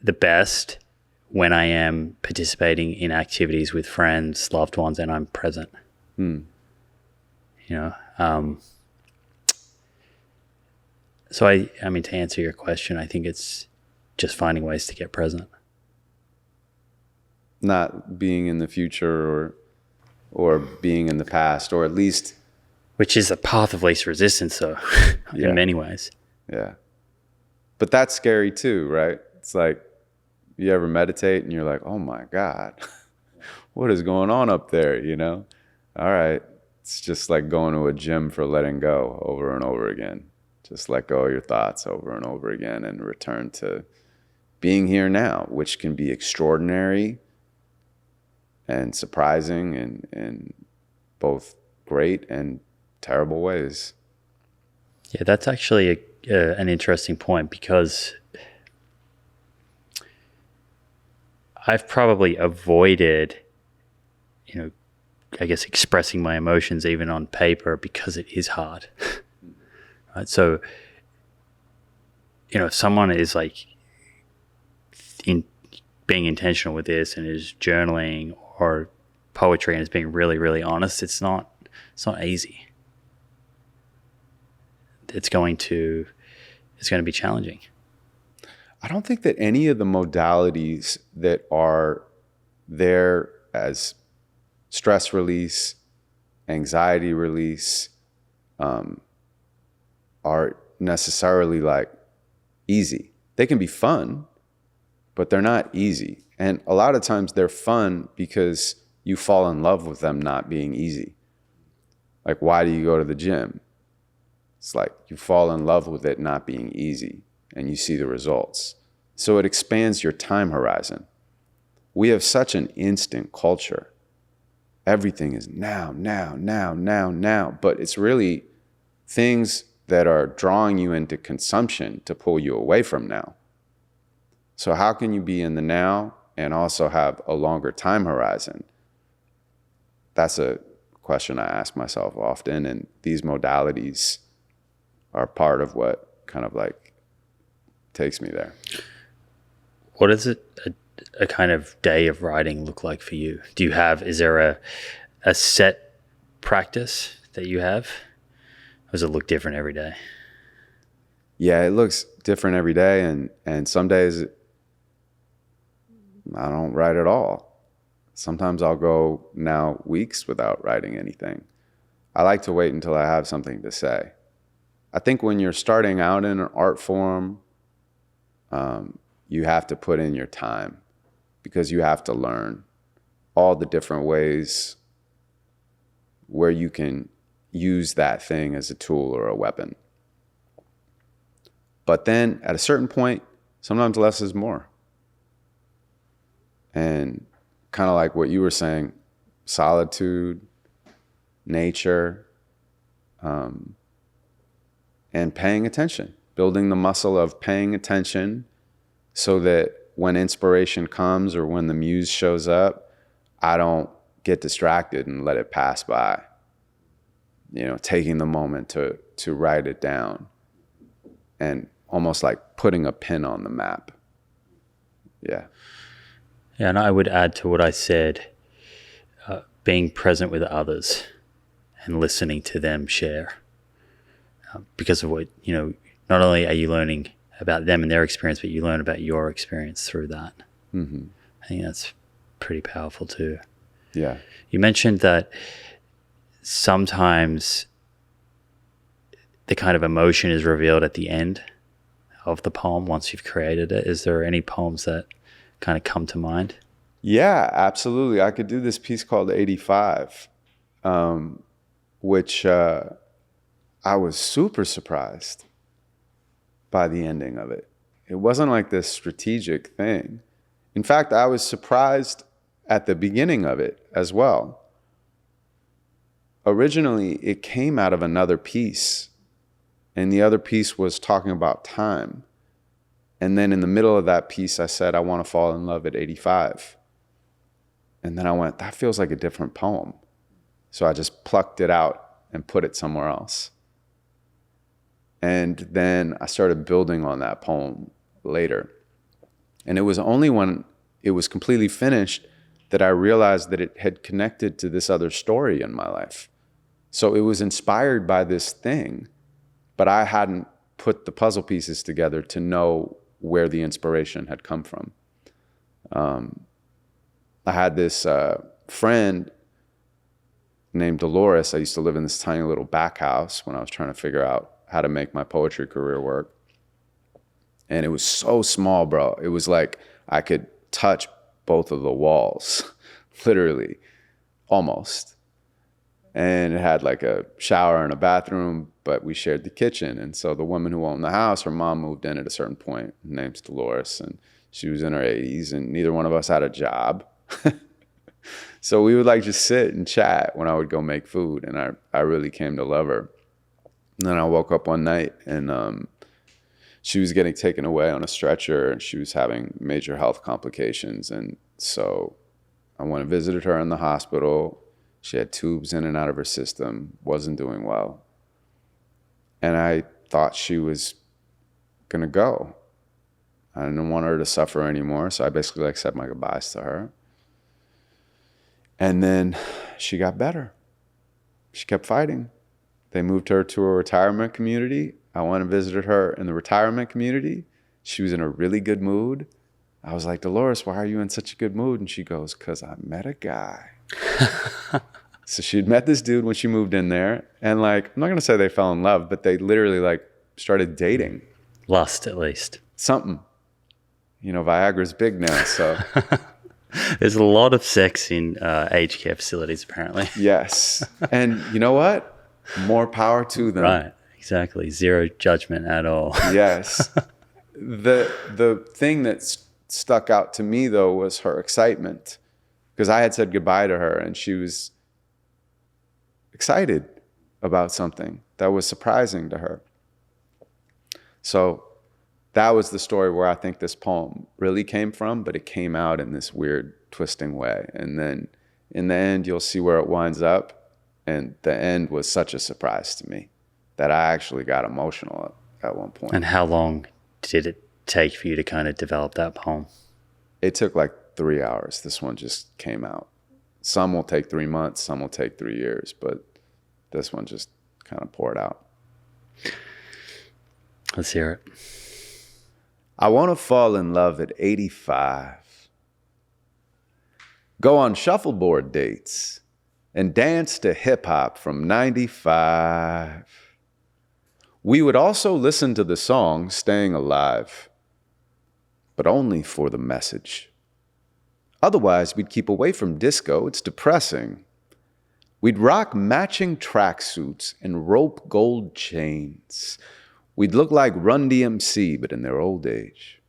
the best when I am participating in activities with friends, loved ones, and I'm present. So I mean, to answer your question, I think it's just finding ways to get present. Not being in the future or being in the past, or at least, which is a path of least resistance, though, in many ways. Yeah. But that's scary too, right? It's like, you ever meditate and you're like, oh my God, what is going on up there, All right. It's just like going to a gym for letting go over and over again. Just let go of your thoughts over and over again and return to being here now, which can be extraordinary and surprising in both great and terrible ways. Yeah, that's actually an interesting point, because I've probably avoided, I guess, expressing my emotions even on paper because it is hard. Right? So, if someone is like being intentional with this and is journaling or poetry and is being really, really honest, it's not easy. It's going to be challenging. I don't think that any of the modalities that are there as stress release, anxiety release, are necessarily like easy. They can be fun, but they're not easy. And a lot of times they're fun because you fall in love with them not being easy. Like, why do you go to the gym? It's like you fall in love with it not being easy and you see the results. So it expands your time horizon. We have such an instant culture. Everything is now, now, now, now, now. But it's really things that are drawing you into consumption to pull you away from now. So how can you be in the now and also have a longer time horizon? That's a question I ask myself often, and these modalities are part of what kind of like takes me there. What does a kind of day of writing look like for you? Is there a set practice that you have? Or does it look different every day? Yeah, it looks different every day, and some days I don't write at all. Sometimes I'll go now weeks without writing anything. I like to wait until I have something to say. I think when you're starting out in an art form, you have to put in your time, because you have to learn all the different ways where you can use that thing as a tool or a weapon. But then at a certain point, sometimes less is more. And kind of like what you were saying, solitude, nature, and paying attention, building the muscle of paying attention so that when inspiration comes or when the muse shows up, I don't get distracted and let it pass by. Taking the moment to write it down and almost like putting a pin on the map. Yeah. Yeah, and I would add to what I said, being present with others and listening to them share. Because of what, not only are you learning about them and their experience, but you learn about your experience through that. Mm-hmm. I think that's pretty powerful too. Yeah. You mentioned that sometimes the kind of emotion is revealed at the end of the poem once you've created it. Is there any poems that kind of come to mind? Yeah, absolutely. I could do this piece called 85, which I was super surprised by the ending of it. It wasn't like this strategic thing. In fact, I was surprised at the beginning of it as well. Originally, it came out of another piece, and the other piece was talking about time. And then in the middle of that piece, I said, I want to fall in love at 85. And then I went, that feels like a different poem. So I just plucked it out and put it somewhere else. And then I started building on that poem later. And it was only when it was completely finished that I realized that it had connected to this other story in my life. So it was inspired by this thing, but I hadn't put the puzzle pieces together to know where the inspiration had come from. I had this friend named Dolores. I used to live in this tiny little back house when I was trying to figure out how to make my poetry career work. And it was so small, bro. It was like I could touch both of the walls, literally, almost. And it had like a shower and a bathroom, but we shared the kitchen. And so the woman who owned the house, her mom moved in at a certain point. Her name's Dolores, and she was in her 80s, and neither one of us had a job. So we would like just sit and chat when I would go make food, and I really came to love her. And then I woke up one night, and she was getting taken away on a stretcher, and she was having major health complications. And so I went and visited her in the hospital. She had tubes in and out of her system, wasn't doing well. And I thought she was gonna go. I didn't want her to suffer anymore, so I basically like said my goodbyes to her. And then she got better. She kept fighting. They moved her to a retirement community. I went and visited her in the retirement community. She was in a really good mood. I was like, Dolores, why are you in such a good mood? And she goes, because I met a guy. So she'd met this dude when she moved in there. And like, I'm not going to say they fell in love, but they literally like started dating. Lust, at least. Something. You know, Viagra's big now, so. There's a lot of sex in aged care facilities, apparently. Yes. And you know what? More power to them. Right. Exactly. Zero judgment at all. Yes. The thing that stuck out to me, though, was her excitement. Because I had said goodbye to her, and she was excited about something that was surprising to her. So that was the story where I think this poem really came from, but it came out in this weird, twisting way. And then in the end, you'll see where it winds up. And the end was such a surprise to me that I actually got emotional at one point. And how long did it take for you to kind of develop that poem? It took like 3 hours. This one just came out. Some will take 3 months, some will take 3 years, but this one just kind of poured out. Let's hear it. I want to fall in love at 85. Go on shuffleboard dates and dance to hip hop from 95. We would also listen to the song Staying Alive, but only for the message. Otherwise, we'd keep away from disco. It's depressing. We'd rock matching tracksuits and rope gold chains. We'd look like Run DMC, but in their old age.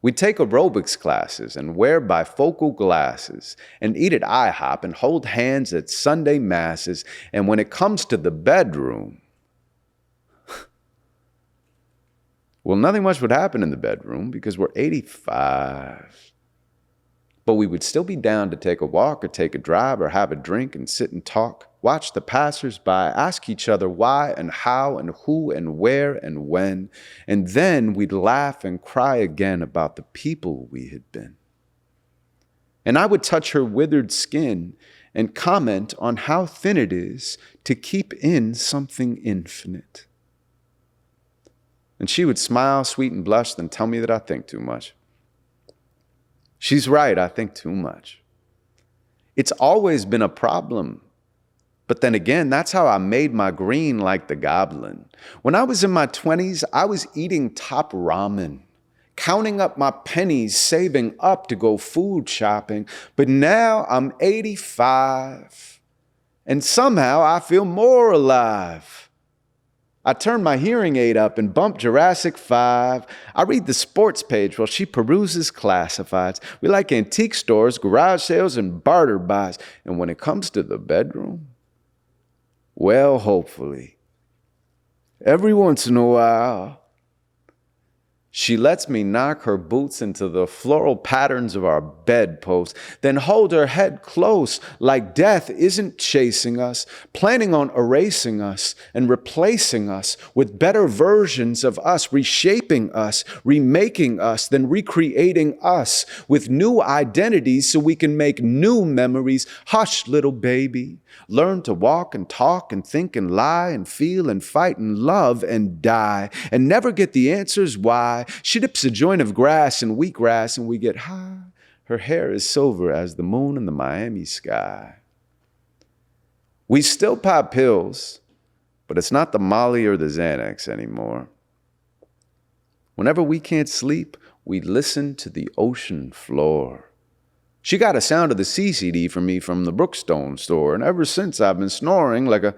We'd take aerobics classes and wear bifocal glasses and eat at IHOP and hold hands at Sunday masses. And when it comes to the bedroom, well, nothing much would happen in the bedroom because we're 85. But we would still be down to take a walk or take a drive or have a drink and sit and talk, watch the passersby, ask each other why and how and who and where and when. And then we'd laugh and cry again about the people we had been. And I would touch her withered skin and comment on how thin it is to keep in something infinite. And she would smile, sweet and blush, then tell me that I think too much. She's right, I think too much. It's always been a problem. But then again, that's how I made my green like the goblin. When I was in my 20s, I was eating top ramen, counting up my pennies, saving up to go food shopping. But now I'm 85, and somehow I feel more alive. I turn my hearing aid up and bump Jurassic 5. I read the sports page while she peruses classifieds. We like antique stores, garage sales, and barter buys. And when it comes to the bedroom, well, hopefully, every once in a while, she lets me knock her boots into the floral patterns of our bedposts, then hold her head close like death isn't chasing us, planning on erasing us and replacing us with better versions of us, reshaping us, remaking us, then recreating us with new identities so we can make new memories. Hush, little baby. Learn to walk and talk and think and lie and feel and fight and love and die and never get the answers why. She dips a joint of grass in wheatgrass and we get high. Her hair is silver as the moon in the Miami sky. We still pop pills, but it's not the Molly or the Xanax anymore. Whenever we can't sleep, we listen to the ocean floor. She got a Sound of the Sea CD for me from the Brookstone store, and ever since I've been snoring like a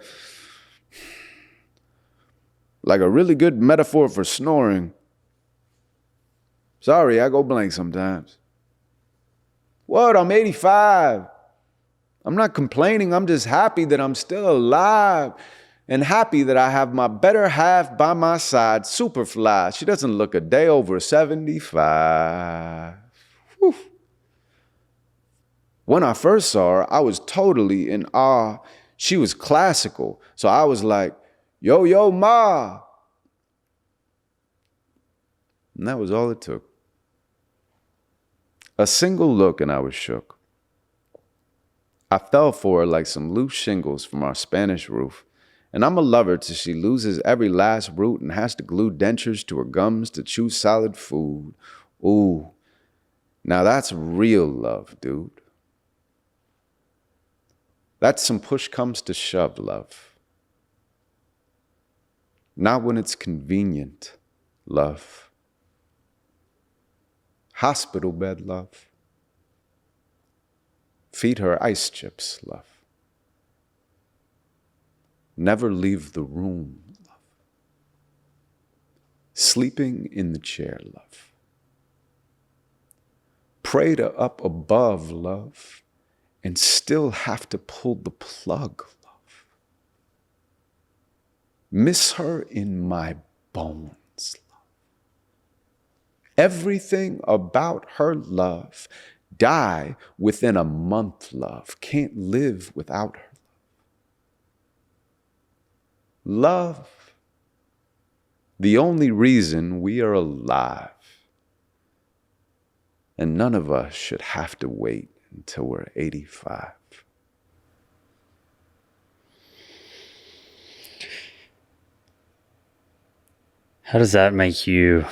really good metaphor for snoring. Sorry, I go blank sometimes. What? I'm 85. I'm not complaining. I'm just happy that I'm still alive and happy that I have my better half by my side, Superfly. She doesn't look a day over 75. Whew. When I first saw her, I was totally in awe. She was classical. So I was like, yo, yo, ma. And that was all it took. A single look and I was shook. I fell for her like some loose shingles from our Spanish roof. And I'm a lover till she loses every last root and has to glue dentures to her gums to chew solid food. Ooh, now that's real love, dude. That's some push comes to shove love. Not when it's convenient, love. Hospital bed love. Feed her ice chips, love. Never leave the room, love. Sleeping in the chair, love. Pray to up above, love. And still have to pull the plug, love. Miss her in my bones, love. Everything about her, love. Die within a month, love. Can't live without her. Love, the only reason we are alive. And none of us should have to wait until we're 85. How does that make you,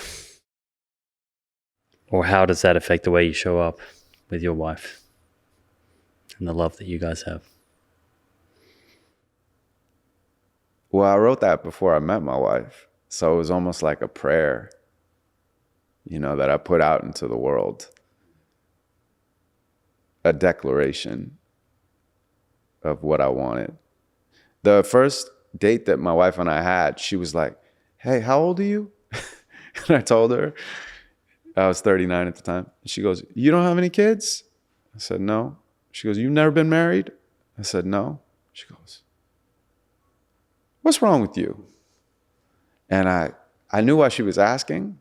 or how does that affect the way you show up with your wife and the love that you guys have? Well, I wrote that before I met my wife. So it was almost like a prayer, that I put out into the world. A declaration of what I wanted. The first date that my wife and I had, she was like, hey, how old are you? And I told her, I was 39 at the time. She goes, you don't have any kids? I said, no. She goes, you've never been married? I said, no. She goes, what's wrong with you? And I knew why she was asking.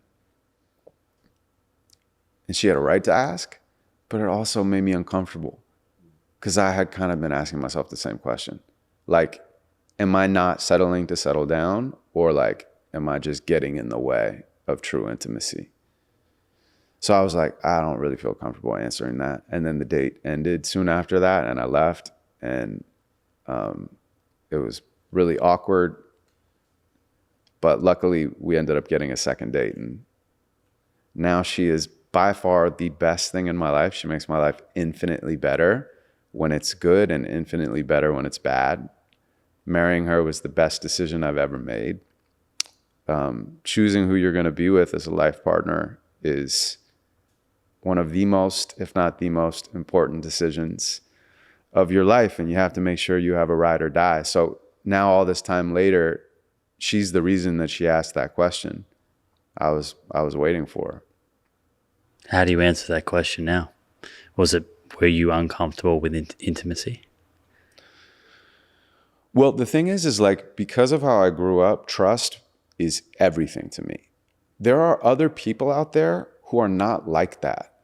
And she had a right to ask. But it also made me uncomfortable because I had kind of been asking myself the same question. Like, am I not settling to settle down? Or like, am I just getting in the way of true intimacy? So I was like, I don't really feel comfortable answering that. And then the date ended soon after that and I left. And it was really awkward. But luckily we ended up getting a second date. And now she is by far the best thing in my life. She makes my life infinitely better when it's good and infinitely better when it's bad. Marrying her was the best decision I've ever made. Choosing who you're going to be with as a life partner is one of the most, if not the most important decisions of your life. And you have to make sure you have a ride or die. So now all this time later, she's the reason that she asked that question. I was waiting for her. How do you answer that question now? Were you uncomfortable with intimacy? Well, the thing is like, because of how I grew up, trust is everything to me. There are other people out there who are not like that.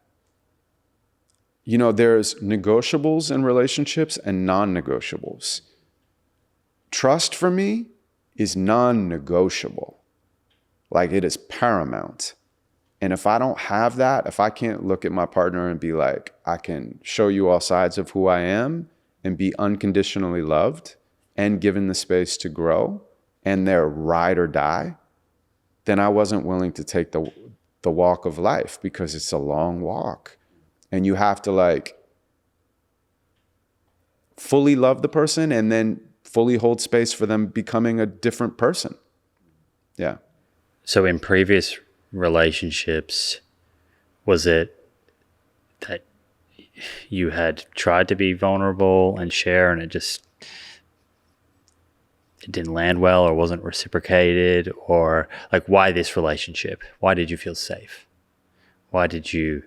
You know, there's negotiables in relationships and non-negotiables. Trust for me is non-negotiable. Like, it is paramount. And if I don't have that, if I can't look at my partner and be like, I can show you all sides of who I am and be unconditionally loved and given the space to grow, and they're ride or die, then I wasn't willing to take the walk of life, because it's a long walk. And you have to like fully love the person and then fully hold space for them becoming a different person. Yeah. So in previous relationships, was it that you had tried to be vulnerable and share and it didn't land well or wasn't reciprocated? Or like, why this relationship? Why did you feel safe? Why did you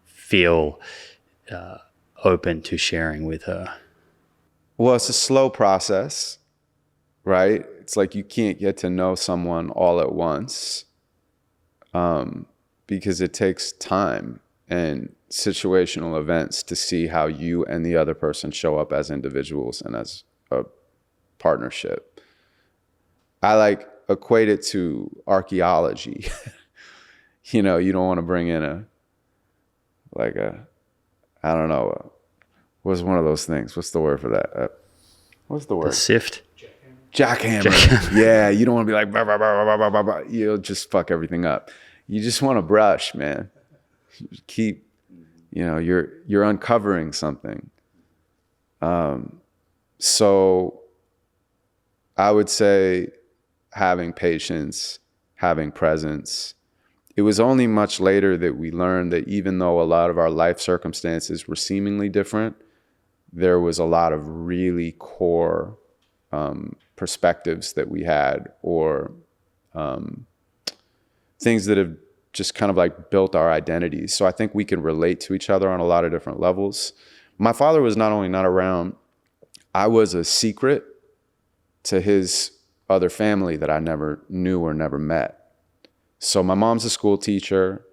feel open to sharing with her? Well, it's a slow process, right? It's like you can't get to know someone all at once, because it takes time and situational events to see how you and the other person show up as individuals and as a partnership. I like equate it to archaeology. You know, you don't want to bring in I don't know, what's one of those things? What's the word for that? What's the word? The sift? Jackhammer. Yeah, you don't want to be like, bah, bah, bah, bah, bah, bah, bah. You'll just fuck everything up. You just want to brush, man. Keep, you know, you're uncovering something. So I would say having patience, having presence. It was only much later that we learned that even though a lot of our life circumstances were seemingly different, there was a lot of really core perspectives that we had, or things that have just kind of like built our identities. So I think we can relate to each other on a lot of different levels. My father was not only not around, I was a secret to his other family that I never knew or never met. So my mom's a school teacher.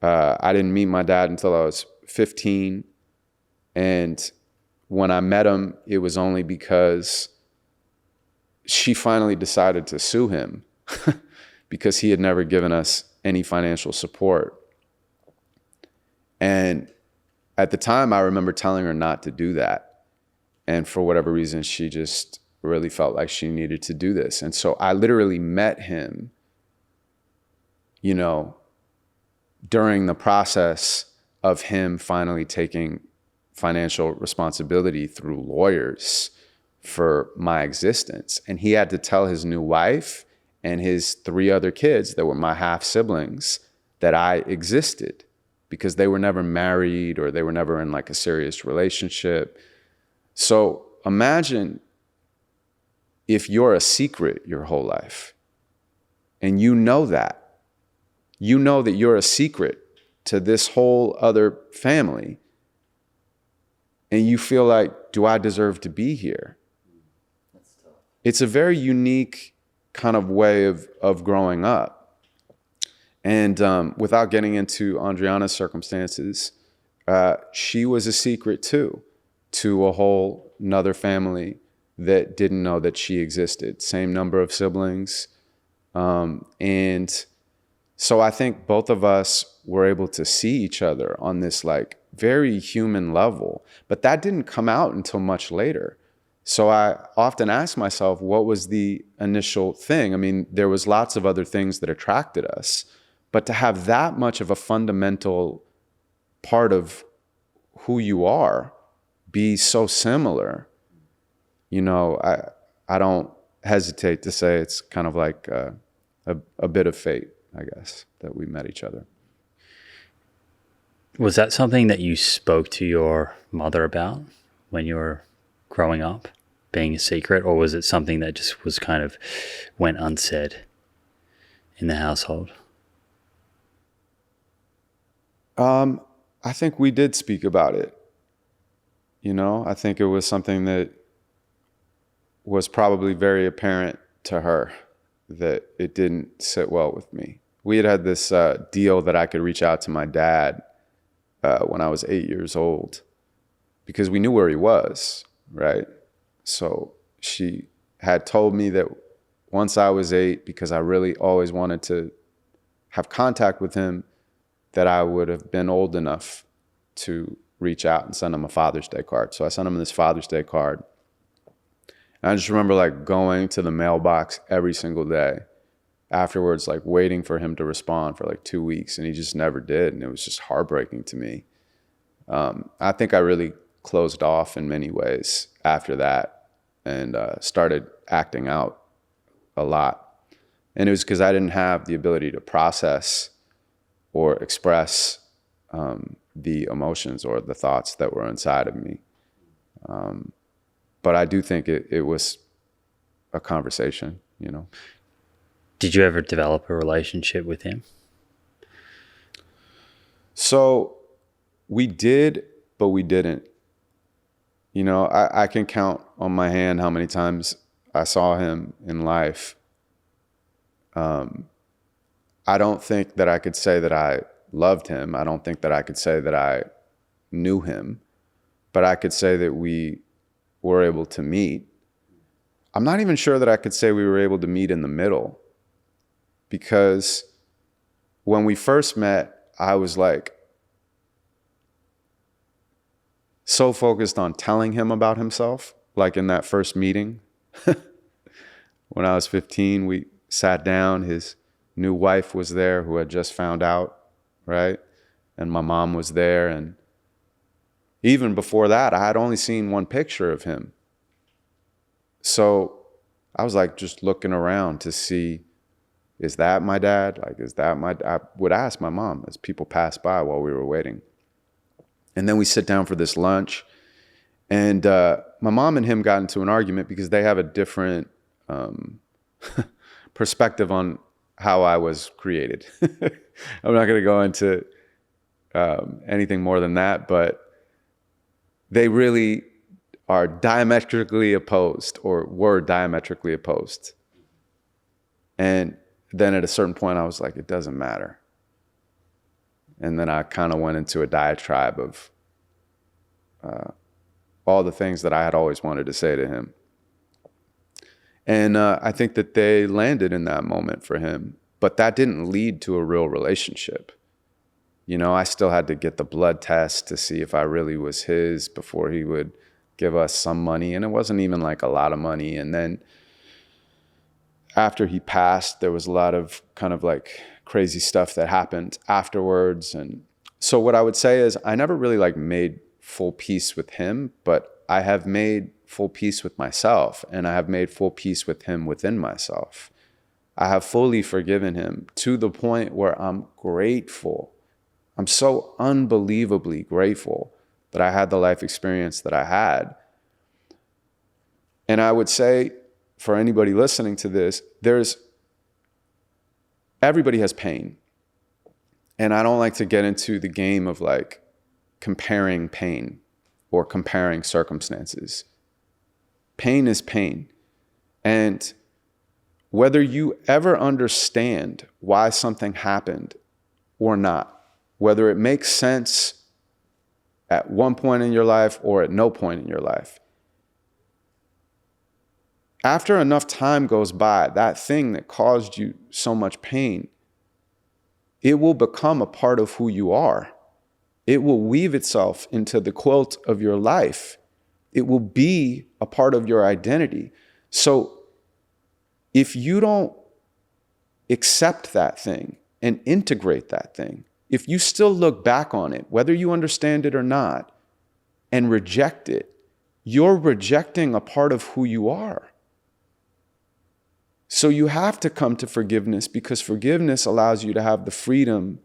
I didn't meet my dad until I was 15. And when I met him, it was only because she finally decided to sue him because he had never given us any financial support. And at the time, I remember telling her not to do that. And for whatever reason, she just really felt like she needed to do this. And so I literally met him, you know, during the process of him finally taking financial responsibility through lawyers for my existence. And he had to tell his new wife and his 3 other kids that were my half siblings that I existed, because they were never married or they were never in like a serious relationship. So imagine if you're a secret your whole life and you know that you're a secret to this whole other family, and you feel like, do I deserve to be here? That's tough. It's a very unique kind of way of growing up. And without getting into Andriana's circumstances, she was a secret too, to a whole nother family that didn't know that she existed. Same number of siblings. And so I think both of us were able to see each other on this like very human level, but that didn't come out until much later. So I often ask myself, what was the initial thing? I mean, there was lots of other things that attracted us, but to have that much of a fundamental part of who you are be so similar, you know, I don't hesitate to say it's kind of like a bit of fate, I guess, that we met each other. Was that something that you spoke to your mother about when you were growing up? being a secret, or was it something that just was kind of went unsaid in the household? I think we did speak about it. You know, I think it was something that was probably very apparent to her that it didn't sit well with me. We had this deal that I could reach out to my dad when I was 8 years old because we knew where he was, right? So she had told me that once I was 8, because I really always wanted to have contact with him, that I would have been old enough to reach out and send him a Father's Day card. So I sent him this Father's Day card. And I just remember like going to the mailbox every single day afterwards, like waiting for him to respond for like 2 weeks, and he just never did. And it was just heartbreaking to me. I think I really closed off in many ways after that and started acting out a lot. And it was because I didn't have the ability to process or express the emotions or the thoughts that were inside of me. But I do think it was a conversation, you know. Did you ever develop a relationship with him? So we did, but we didn't. You know, I can count on my hand how many times I saw him in life. I don't think that I could say that I loved him. I don't think that I could say that I knew him, but I could say that we were able to meet. I'm not even sure that I could say we were able to meet in the middle, because when we first met, I was like so focused on telling him about himself. Like in that first meeting, when I was 15, we sat down, his new wife was there who had just found out, right? And my mom was there. And even before that, I had only seen one picture of him. So I was like just looking around to see, is that my dad? Like, is that my dad? I would ask my mom as people passed by while we were waiting. And then we sit down for this lunch. And my mom and him got into an argument because they have a different perspective on how I was created. I'm not going to go into anything more than that, but they really are diametrically opposed, or were diametrically opposed. And then at a certain point, I was like, it doesn't matter. And then I kind of went into a diatribe of all the things that I had always wanted to say to him. And I think that they landed in that moment for him, but that didn't lead to a real relationship. You know, I still had to get the blood test to see if I really was his before he would give us some money. And it wasn't even like a lot of money. And then after he passed, there was a lot of kind of like crazy stuff that happened afterwards. And so what I would say is I never really like made full peace with him, but I have made full peace with myself, and I have made full peace with him within myself. I have fully forgiven him to the point where I'm grateful. I'm so unbelievably grateful that I had the life experience that I had. And I would say for anybody listening to this, everybody has pain. And I don't like to get into the game of like comparing pain or comparing circumstances. Pain is pain. And whether you ever understand why something happened or not, whether it makes sense at one point in your life or at no point in your life, after enough time goes by, that thing that caused you so much pain, it will become a part of who you are. It will weave itself into the quilt of your life. It will be a part of your identity. So if you don't accept that thing and integrate that thing, if you still look back on it, whether you understand it or not, and reject it, you're rejecting a part of who you are. So you have to come to forgiveness, because forgiveness allows you to have the freedom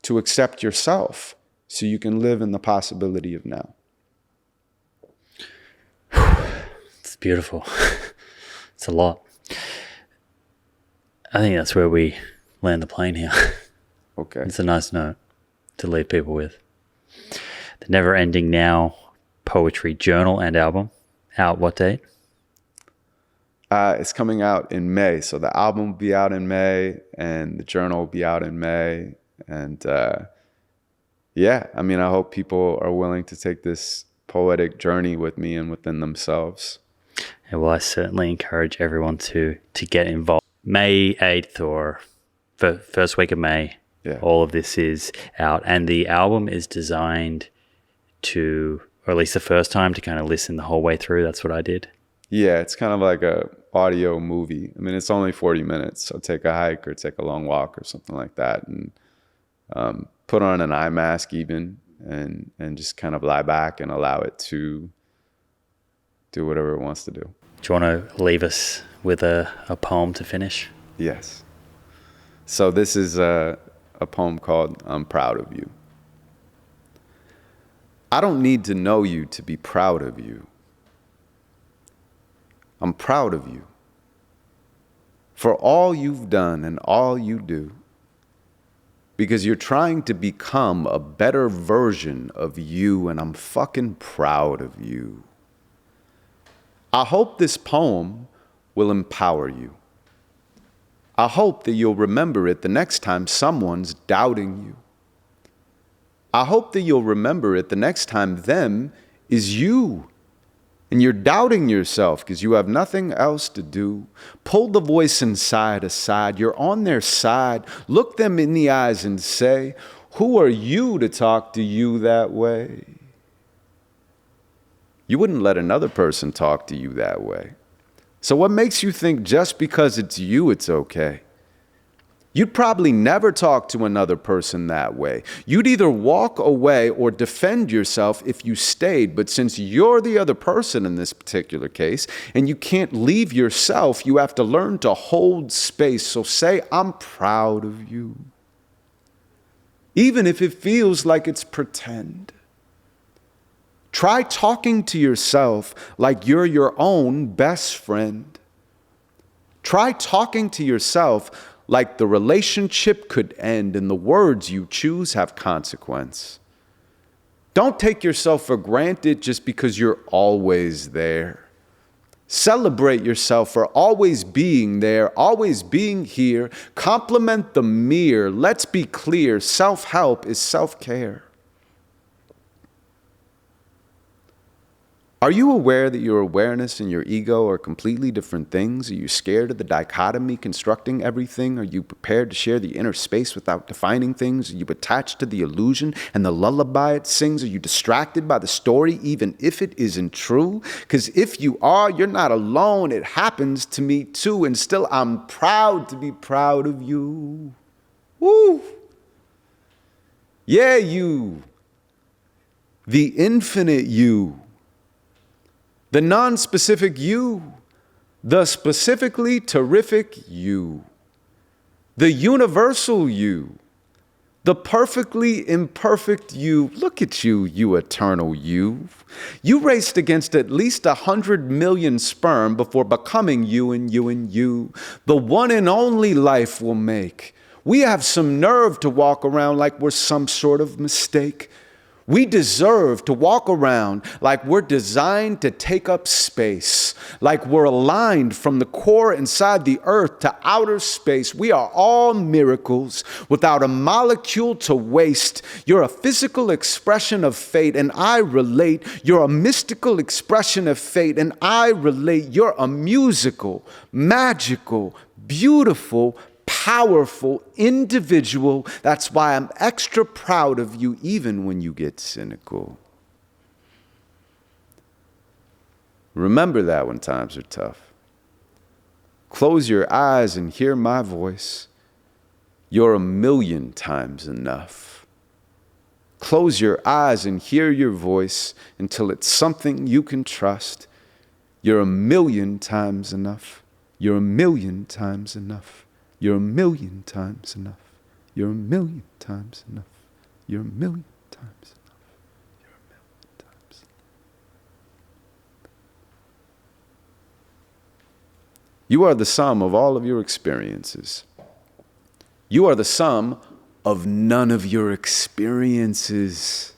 to accept yourself so you can live in the possibility of now. It's beautiful. It's a lot. I think that's where we land the plane here. Okay. It's a nice note to leave people with. The Never Ending Now poetry journal and album. Out what date? It's coming out in May. So the album will be out in May and the journal will be out in May. And yeah, I mean, I hope people are willing to take this poetic journey with me and within themselves. Yeah, well, I certainly encourage everyone to get involved. May 8th or first week of May, all of this is out. And the album is designed to, or at least the first time, to kind of listen the whole way through. That's what I did. Yeah, it's kind of like a audio movie. I mean, it's only 40 minutes. So take a hike or take a long walk or something like that. And put on an eye mask even and just kind of lie back and allow it to do whatever it wants to do. Do you want to leave us with a poem to finish? Yes. So this is a poem called I'm Proud of You. I don't need to know you to be proud of you. I'm proud of you for all you've done and all you do, because you're trying to become a better version of you, and I'm fucking proud of you. I hope this poem will empower you. I hope that you'll remember it the next time someone's doubting you. I hope that you'll remember it the next time them is you. And you're doubting yourself because you have nothing else to do. Pull the voice inside aside. You're on their side. Look them in the eyes and say, who are you to talk to you that way? You wouldn't let another person talk to you that way. So what makes you think just because it's you, it's okay? You'd probably never talk to another person that way. You'd either walk away or defend yourself if you stayed. But since you're the other person in this particular case, and you can't leave yourself, you have to learn to hold space. So say, I'm proud of you. Even if it feels like it's pretend. Try talking to yourself like you're your own best friend. Try talking to yourself like the relationship could end and the words you choose have consequence. Don't take yourself for granted just because you're always there. Celebrate yourself for always being there, always being here. Compliment the mere. Let's be clear, self-help is self-care. Are you aware that your awareness and your ego are completely different things? Are you scared of the dichotomy constructing everything? Are you prepared to share the inner space without defining things? Are you attached to the illusion and the lullaby it sings? Are you distracted by the story even if it isn't true? Because if you are, you're not alone. It happens to me too. And still, I'm proud to be proud of you. Woo! Yeah, you. The infinite you. The non-specific you, the specifically terrific you, the universal you, the perfectly imperfect you. Look at you, you eternal you. You raced against at least 100 million sperm before becoming you and you and you. The one and only life will make. We have some nerve to walk around like we're some sort of mistake. We deserve to walk around like we're designed to take up space, like we're aligned from the core inside the earth to outer space. We are all miracles without a molecule to waste. You're a physical expression of fate, and I relate. You're a mystical expression of fate, and I relate. You're a musical, magical, beautiful, powerful individual. That's why I'm extra proud of you even when you get cynical. Remember that when times are tough. Close your eyes and hear my voice. You're a million times enough. Close your eyes and hear your voice until it's something you can trust. You're a million times enough. You're a million times enough. You're a million times enough. You're a million times enough. You're a million times enough. You're a million times enough. You are the sum of all of your experiences. You are the sum of none of your experiences.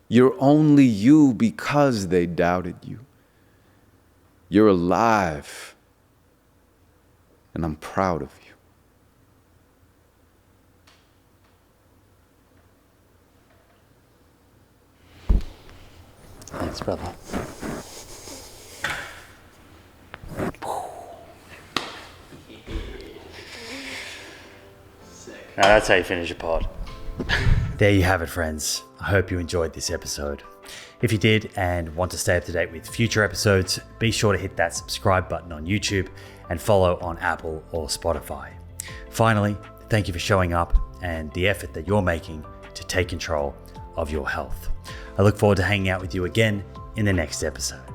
You're only you because they doubted you. You're alive, and I'm proud of you. Thanks, brother. Now that's how you finish a pod. There you have it, friends. I hope you enjoyed this episode. If you did and want to stay up to date with future episodes, be sure to hit that subscribe button on YouTube and follow on Apple or Spotify. Finally, thank you for showing up and the effort that you're making to take control of your health. I look forward to hanging out with you again in the next episode.